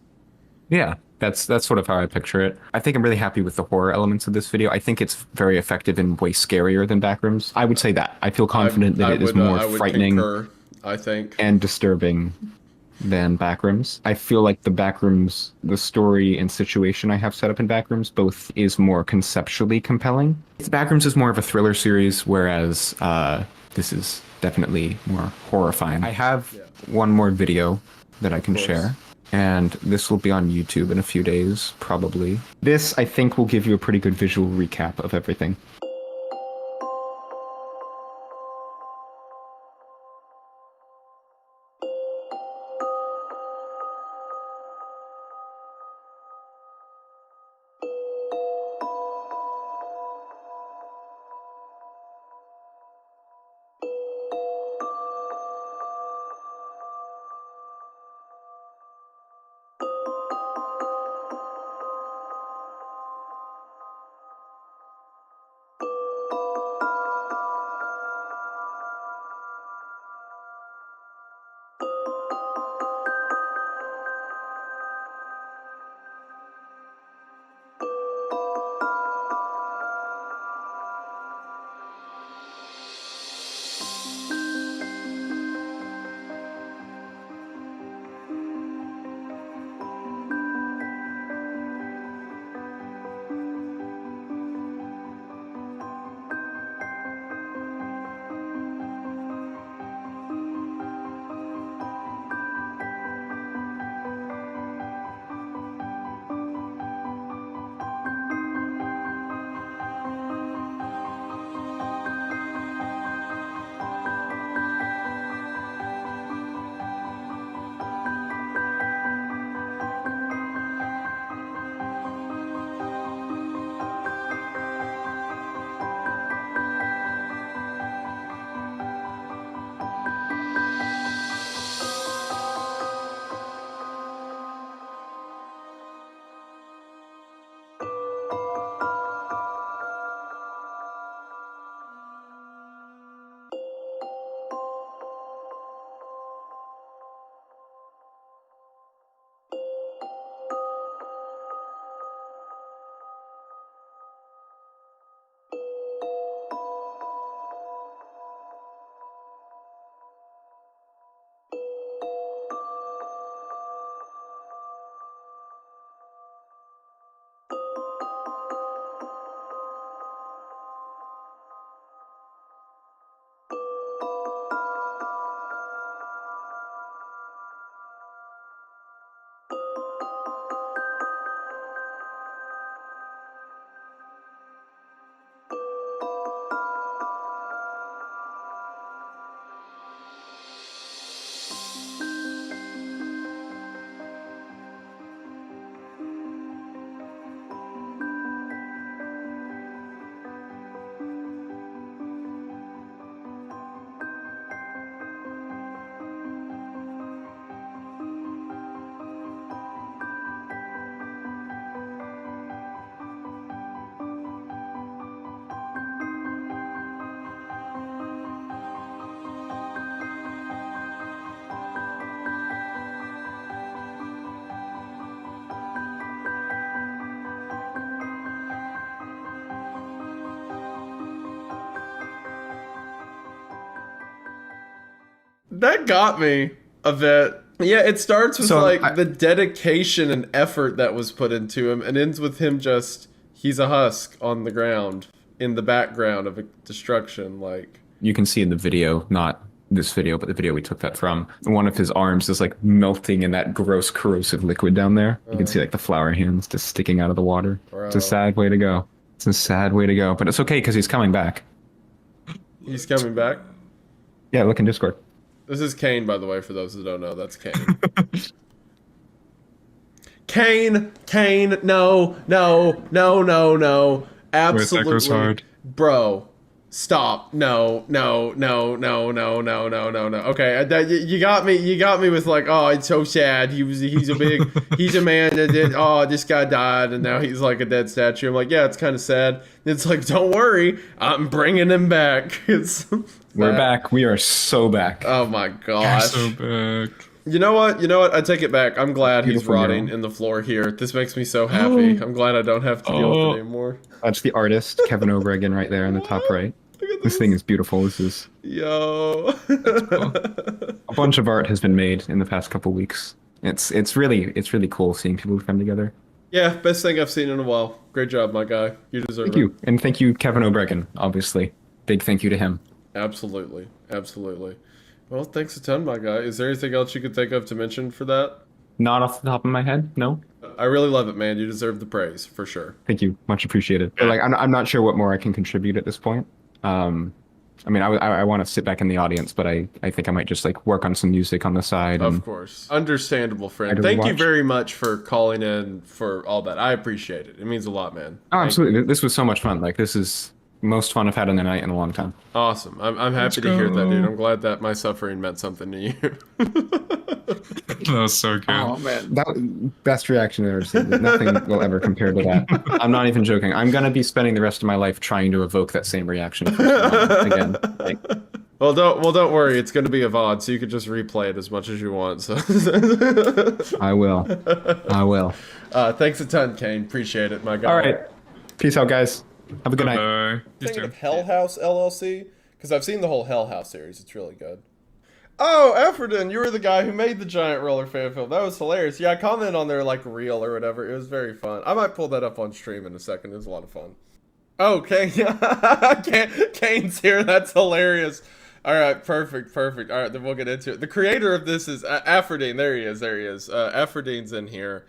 Yeah, that's sort of how I picture it. I think I'm really happy with the horror elements of this video. I think it's very effective and way scarier than Backrooms. I would say that. I feel confident that it is more I would frightening concur, I think. and disturbing than Backrooms. I feel like the Backrooms, the story and situation I have set up in Backrooms, both is more conceptually compelling. Backrooms is more of a thriller series, whereas this is definitely more horrifying. I have one more video that I can share, and this will be on YouTube in a few days, probably. This, I think, will give you a pretty good visual recap of everything. that got me a bit. Yeah, it starts with So, the dedication and effort that was put into him, and ends with him just he's a husk on the ground in the background of a destruction. Like You can see in the video, not this video, but the video we took that from, one of his arms is like melting in that gross corrosive liquid down there. You can see like the flower hands just sticking out of the water. It's a sad way to go. It's a sad way to go, but it's okay because he's coming back. he's coming back. Yeah, look in Discord. This is Kane, by the way, for those who don't know. That's Kane. Kane, no. Absolutely. Where's Echo's hard? Bro, stop. No. Okay, you got me with like, oh, it's so sad. He's a man that did, oh, this guy died, and now he's like a dead statue. I'm like, yeah, it's kind of sad. It's like, don't worry, I'm bringing him back. We're back. We are so back. Oh my gosh. So back. You know what? I take it back. I'm glad he's Beautiful rotting girl. in the floor here. This makes me so happy. I'm glad I don't have to deal with it anymore. That's the artist, Kevin O'Brien, right there in the top right. This thing is beautiful. This is Yo. a bunch of art has been made in the past couple weeks. It's really cool seeing people come together. Yeah, best thing I've seen in a while. Great job, my guy. You deserve Thank it. you, and thank you, Kevin O'Brien. Obviously, big thank you to him. Absolutely. Well, thanks a ton, my guy. Is there anything else you could think of to mention for that? Not off the top of my head, no. I really love it, man. You deserve the praise, for sure. Thank you, much appreciated. But like, I'm not sure what more I can contribute at this point. I mean, I want to sit back in the audience, but I think I might just like work on some music on the side. And Of course. Understandable, friend. I'd Thank you watch. very much for calling in for all that. I appreciate it. It means a lot, man. Oh, Thank absolutely. This was so much fun. Like, this is most fun I've had in a night in a long time. Awesome. I'm happy to hear that, dude. I'm glad that my suffering meant something to you. That was so good. Oh man, that best reaction I've ever seen. Nothing will ever compare to that. I'm not even joking. I'm gonna be spending the rest of my life trying to evoke that same reaction again. Like, Well, don't worry. It's going to be a VOD, so you can just replay it as much as you want. So, I will. thanks a ton, Kane. Appreciate it, my guy. All right. Peace out, guys. Have a good night. Bye. You Thinking too. of Hell House LLC because I've seen the whole Hell House series. It's really good. Oh, Efferton, you were the guy who made the giant roller fan film. That was hilarious. Yeah, I commented on their like reel or whatever. It was very fun. I might pull that up on stream in a second. It was a lot of fun. Oh, Kane, Kane's here. That's hilarious. All right, perfect. All right, then we'll get into it. The creator of this is Efferdine. There he is. Efferdine's in here.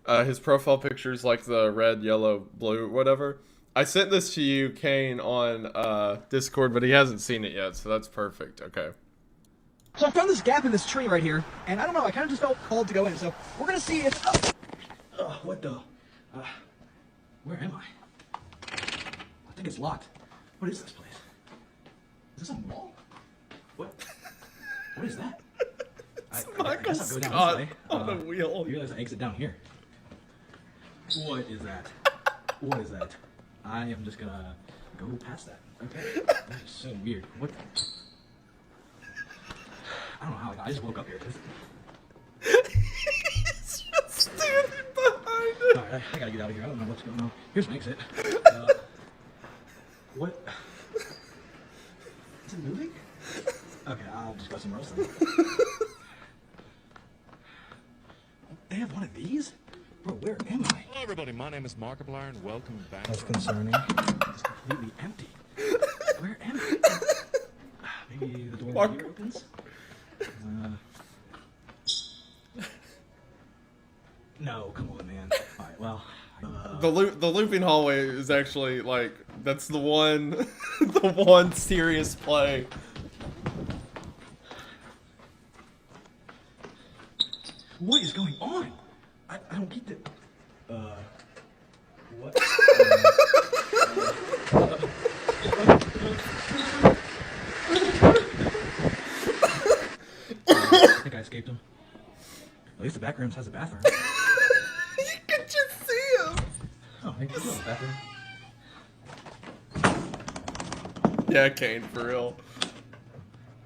His profile picture is like the red, yellow, blue, whatever. I sent this to you, Kane, on Discord, but he hasn't seen it yet, so that's perfect. Okay. So I found this gap in this tree right here, and I don't know, I kind of just felt called to go in, so we're gonna see if... what the... where am I? I think it's locked. What is this place? Is this a mall? What is that? I guess I'll go down this way. On a wheel. You realize I exit down here. What is that? What is that? I am just gonna go past that. Okay. That is so weird. What the... I don't know how I just woke up here. He's just standing behind it. Alright, I gotta get out of here. I don't know what's going on. Here's my exit. What? Is it moving? Okay, I'll just go somewhere else then. They have one of these? Bro, where am I? Hello everybody, my name is Markiplier and welcome back. That's concerning. It's completely empty. Where am I? Maybe the door here opens? No, come on, man. Alright, well... The looping hallway is actually, like, that's the one, the one serious play. What is going on? I don't get the... What? I think I escaped him. At least the back rooms has a bathroom. You could just see him. Oh, maybe it's not a bathroom. Yeah, Kane, for real.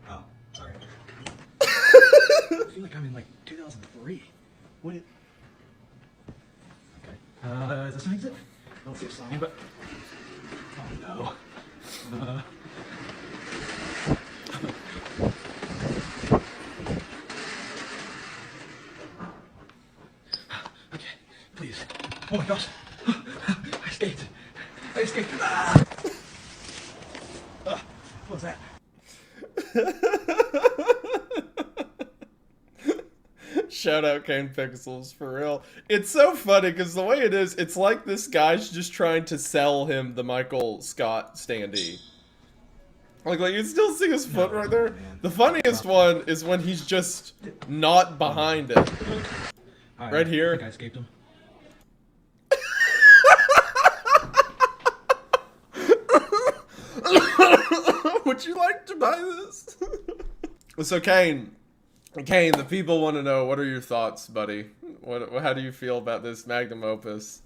Oh, sorry. I feel like I'm in like 2003. What is... Okay. Is this an exit? I don't see a sign, but... Oh no. Please. Oh my gosh. I escaped. I escaped. Ah! What was that? Shout out Kane Pixels, for real. It's so funny because the way it is, it's like this guy's just trying to sell him the Michael Scott standee. Like you can still see his foot right there. The funniest one is when he's just not behind it. Right I here. think I escaped him. Would you like to buy this? So Kane, the people want to know, what are your thoughts, buddy? How do you feel about this magnum opus?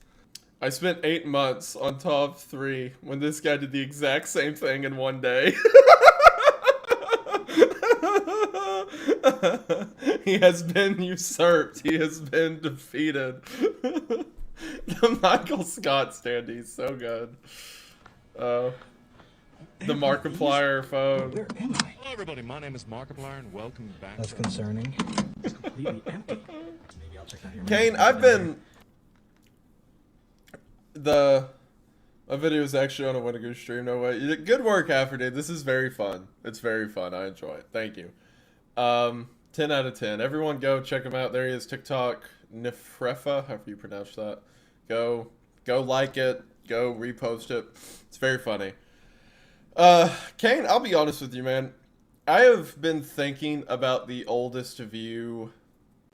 I spent 8 months on top 3 when this guy did the exact same thing in one day. He has been usurped. He has been defeated. The Michael Scott standee, so good. The Markiplier phone. Where am I? Hello, everybody. My name is Markiplier, and welcome back. That's concerning. It's completely empty. Maybe I'll check that here. Kane, I've been... My video is actually on a Wendigoon stream, no way. You did good work, Afterday. This is very fun. It's very fun. I enjoy it. Thank you. 10 out of 10. Everyone go check him out. There he is, TikTok, Nifrefa, however you pronounce that. Go like it. Go repost it. It's very funny. Kane, I'll be honest with you, man. I have been thinking about the oldest view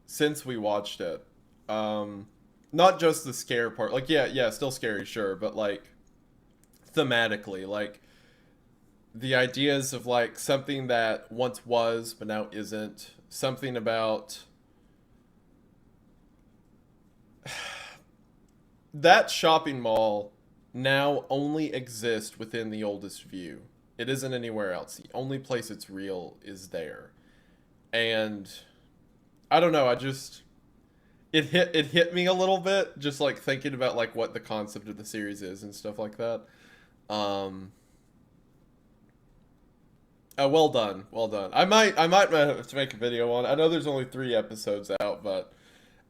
since we watched it. Not just the scare part. Like, yeah, still scary, sure. But, like, thematically, like, the ideas of, like, something that once was, but now isn't. Something about... that shopping mall now only exists within the oldest view. It isn't anywhere else. The only place it's real is there. And I don't know, it hit me a little bit, just like thinking about like what the concept of the series is and stuff like that. Well done. I might have to make a video on it. I know there's only 3 episodes out, but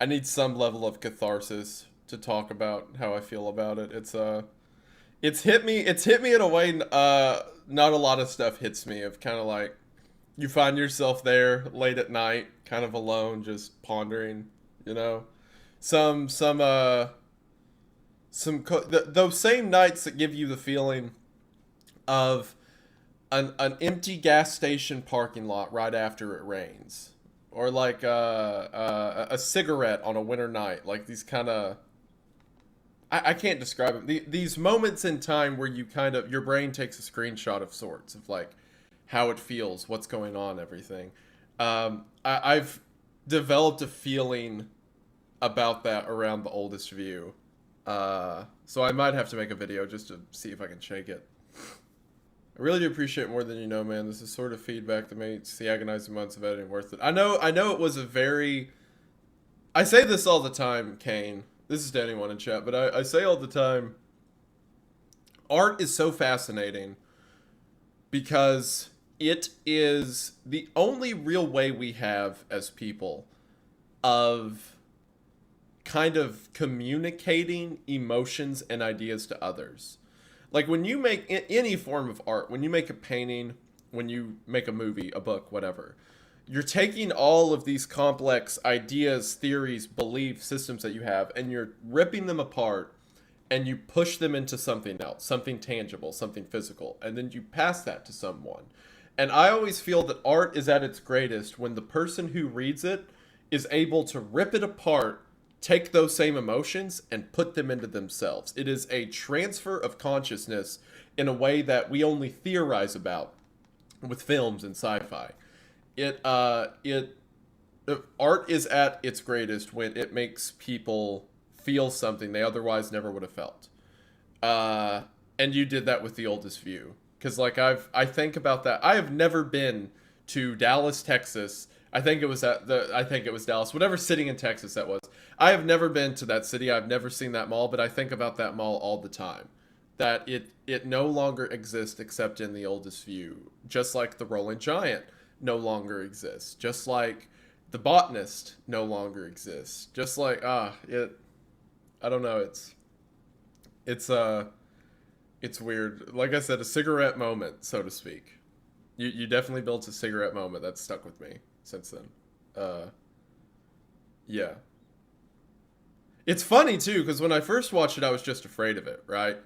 I need some level of catharsis to talk about how I feel about it. It's hit me in a way not a lot of stuff hits me, of kind of like you find yourself there late at night, kind of alone, just pondering, you know. Those same nights that give you the feeling of an empty gas station parking lot right after it rains, or like a cigarette on a winter night, like these kind of, I can't describe it. These moments in time where you kind of, your brain takes a screenshot of sorts of like how it feels, what's going on, everything. I've developed a feeling about that around the oldest view. So I might have to make a video just to see if I can shake it. I really do appreciate it more than you know, man. This is sort of feedback that makes the agonizing months of editing worth it. I know it was a very... I say this all the time, Kane. This is to anyone in chat, but I say all the time, art is so fascinating because it is the only real way we have as people of kind of communicating emotions and ideas to others. Like when you make any form of art, when you make a painting, when you make a movie, a book, whatever, you're taking all of these complex ideas, theories, beliefs, systems that you have, and you're ripping them apart, and you push them into something else, something tangible, something physical, and then you pass that to someone. And I always feel that art is at its greatest when the person who reads it is able to rip it apart, take those same emotions, and put them into themselves. It is a transfer of consciousness in a way that we only theorize about with films and sci-fi. Art is at its greatest when it makes people feel something they otherwise never would have felt. And you did that with the oldest view. Because like I think about that. I have never been to Dallas, Texas. I think it was Dallas, whatever city in Texas that was. I have never been to that city. I've never seen that mall, but I think about that mall all the time. That it no longer exists except in the oldest view. Just like the Rolling Giant no longer exists. Just like the Botanist no longer exists. Just like, I don't know. It's weird. Like I said, a cigarette moment, so to speak. You definitely built a cigarette moment that's stuck with me since then. Yeah. It's funny too, because when I first watched it, I was just afraid of it, right?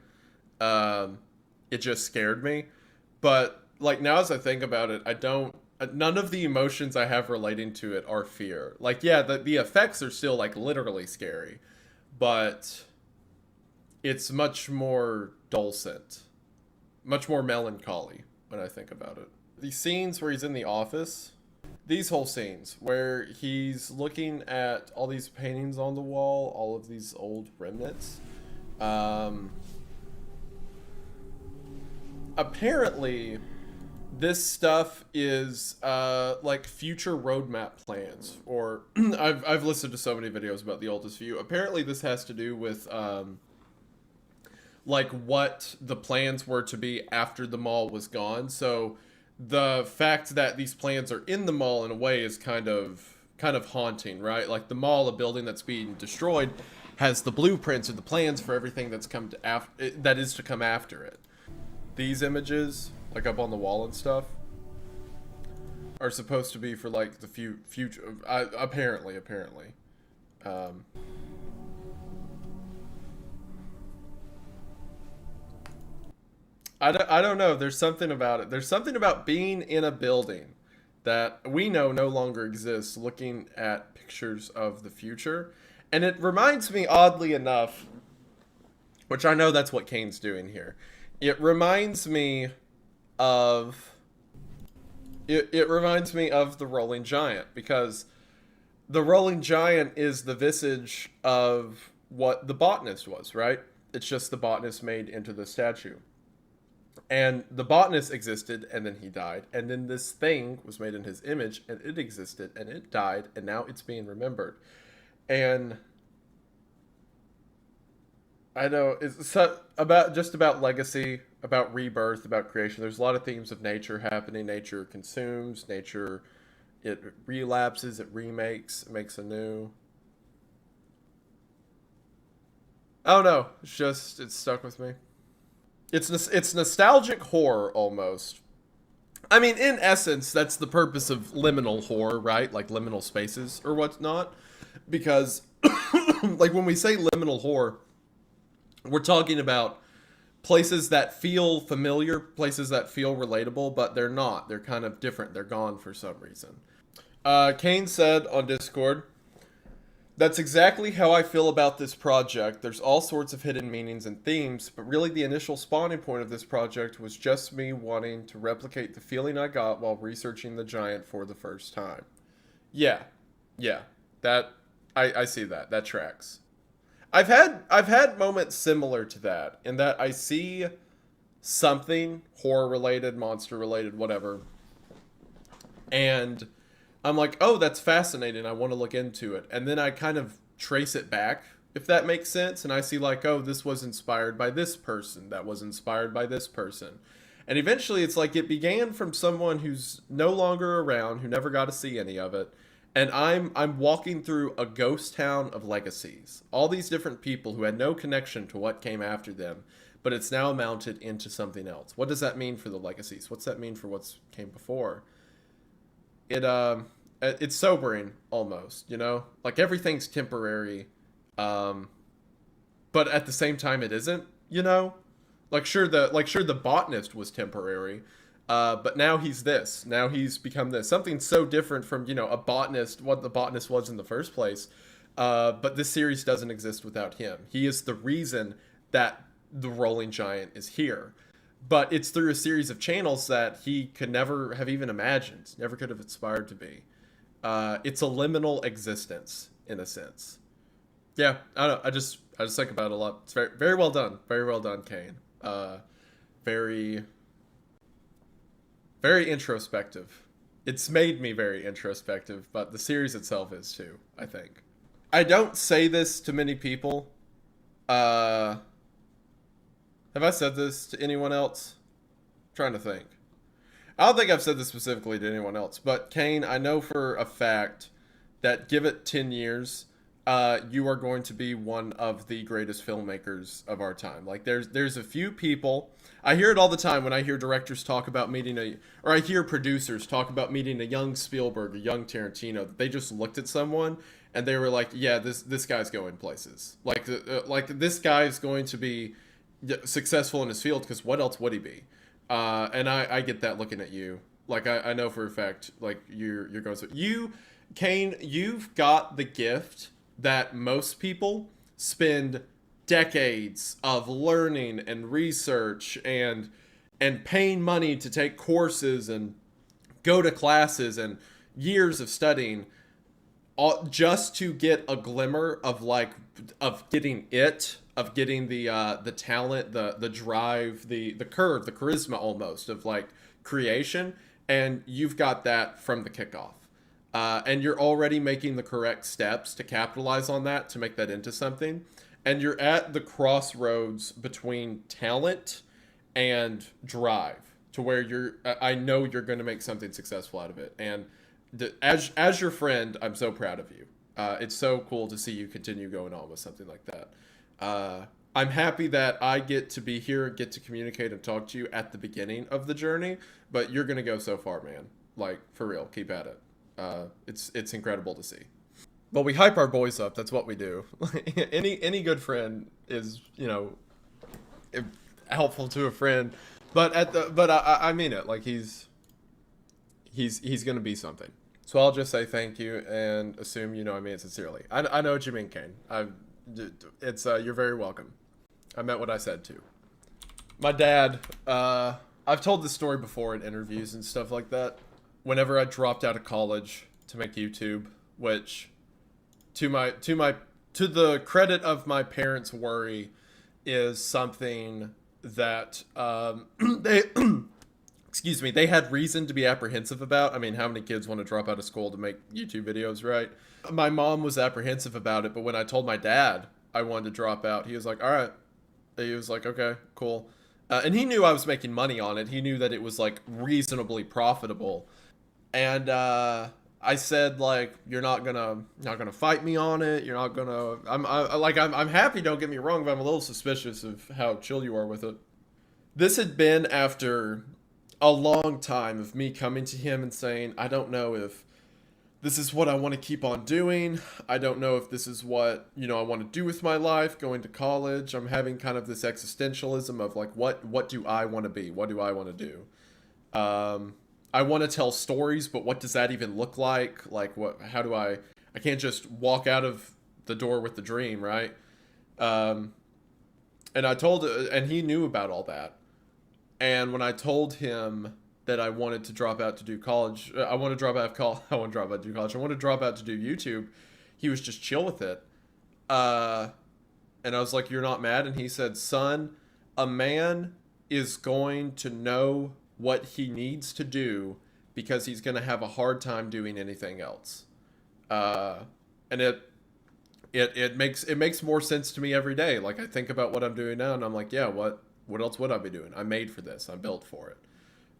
It just scared me. But like now, as I think about it, I don't. None of the emotions I have relating to it are fear. Like, yeah, the effects are still like literally scary, but it's much more dulcet, much more melancholy when I think about it. These scenes where he's in the office, these whole scenes where he's looking at all these paintings on the wall, all of these old remnants. Apparently, this stuff is like future roadmap plans, or I've listened to so many videos about the oldest view. Apparently, this has to do with like what the plans were to be after the mall was gone. So the fact that these plans are in the mall in a way is kind of haunting, right? Like the mall, a building that's being destroyed, has the blueprints or the plans for everything that's come to that is to come after it. These images, like up on the wall and stuff, are supposed to be for like the future. Apparently. I don't know. There's something about it. There's something about being in a building that we know no longer exists, looking at pictures of the future. And it reminds me, oddly enough, which I know that's what Kane's doing here. It reminds me of it reminds me of the Rolling Giant, because the Rolling Giant is the visage of what the botanist was, right? It's just the botanist made into the statue. And the botanist existed, and then he died, and then this thing was made in his image, and it existed, and it died, and now it's being remembered. And I know it's about legacy, about rebirth, about creation. There's a lot of themes of nature happening. Nature consumes, nature, it relapses, it remakes, it makes anew. I don't know. It's stuck with me. It's nostalgic horror almost. I mean, in essence, that's the purpose of liminal horror, right? Like liminal spaces or whatnot. Because, like when we say liminal horror, we're talking about places that feel familiar, places that feel relatable, but they're not. They're kind of different. They're gone for some reason. Kane said on Discord, "That's exactly how I feel about this project. There's all sorts of hidden meanings and themes, but really the initial spawning point of this project was just me wanting to replicate the feeling I got while researching the giant for the first time." Yeah. That I see that. That tracks. I've had moments similar to that, in that I see something horror related, monster related, whatever, and I'm like, oh, that's fascinating. I want to look into it. And then I kind of trace it back, if that makes sense. And I see like, oh, this was inspired by this person. That was inspired by this person. And eventually it's like it began from someone who's no longer around, who never got to see any of it. And I'm walking through a ghost town of legacies. All these different people who had no connection to what came after them, but it's now mounted into something else. What does that mean for the legacies? What's that mean for what's came before? It's sobering almost, you know? Like everything's temporary, but at the same time it isn't, you know? Like sure the botanist was temporary, but now he's this. Now he's become this. Something so different from, you know, a botanist, what the botanist was in the first place. But this series doesn't exist without him. He is the reason that the Rolling Giant is here. But it's through a series of channels that he could never have even imagined, never could have aspired to be. It's a liminal existence, in a sense. Yeah, I don't know. I just think about it a lot. It's very, very well done. Very well done, Kane. Very, very introspective. It's made me very introspective, but the series itself is too, I think. I don't say this to many people. Have I said this to anyone else? I'm trying to think. I don't think I've said this specifically to anyone else, but Kane, I know for a fact that give it 10 years, you are going to be one of the greatest filmmakers of our time. Like there's a few people. I hear it all the time when I hear directors talk about or I hear producers talk about meeting a young Spielberg, a young Tarantino. They just looked at someone and they were like, yeah, this guy's going places. Like this guy's going to be successful in his field, because what else would he be? And I get that looking at you. Like I know for a fact, like you're going to Kane, you've got the gift that most people spend decades of learning and research and paying money to take courses and go to classes and years of studying, all just to get a glimmer of getting the talent, the drive, the curve, the charisma almost of like creation. And you've got that from the kickoff. And you're already making the correct steps to capitalize on that, to make that into something. And you're at the crossroads between talent and drive, to where I know you're going to make something successful out of it. And as your friend, I'm so proud of you. It's so cool to see you continue going on with something like that. I'm happy that I get to be here, get to communicate and talk to you at the beginning of the journey, but you're going to go so far, man. Like, for real, keep at it. It's incredible to see. Well, we hype our boys up. That's what we do. any good friend is, helpful to a friend. But I mean it. Like he's gonna be something. So I'll just say thank you and assume I mean it sincerely. I know what you mean, Kane. You're very welcome. I meant what I said too. My dad. I've told this story before in interviews and stuff like that. Whenever I dropped out of college to make YouTube, which to the credit of my parents' worry is something that they had reason to be apprehensive about. I mean, how many kids want to drop out of school to make YouTube videos, right? My mom was apprehensive about it, but when I told my dad I wanted to drop out, he was like, all right. He was like, okay, cool. And he knew I was making money on it. He knew that it was like reasonably profitable. And I said, like, you're not gonna fight me on it. You're not gonna. I'm happy. Don't get me wrong, but I'm a little suspicious of how chill you are with it. This had been after a long time of me coming to him and saying, I don't know if this is what I want to keep on doing. I don't know if this is what I want to do with my life. Going to college, I'm having kind of this existentialism of like, what do I want to be? What do I want to do? I want to tell stories, but what does that even look like? Like, how do I can't just walk out of the door with the dream, right? And he knew about all that. And when I told him that I wanted to drop out to do college, I want to drop out to do college, I want to drop out to do YouTube, he was just chill with it. And I was like, you're not mad? And he said, son, a man is going to know what he needs to do because he's going to have a hard time doing anything else. And it makes more sense to me every day. Like, I think about what I'm doing now and I'm like, yeah, what else would I be doing? I'm made for this. I'm built for it.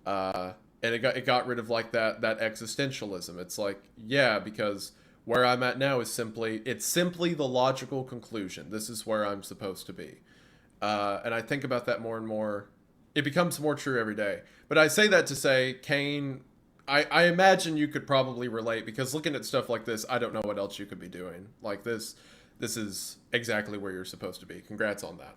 And it got rid of like that existentialism. It's like, yeah, because where I'm at now is simply the logical conclusion. This is where I'm supposed to be. And I think about that more and more. It becomes more true every day. But I say that to say, Kane, I imagine you could probably relate, because looking at stuff like this, I don't know what else you could be doing. Like this is exactly where you're supposed to be. Congrats on that.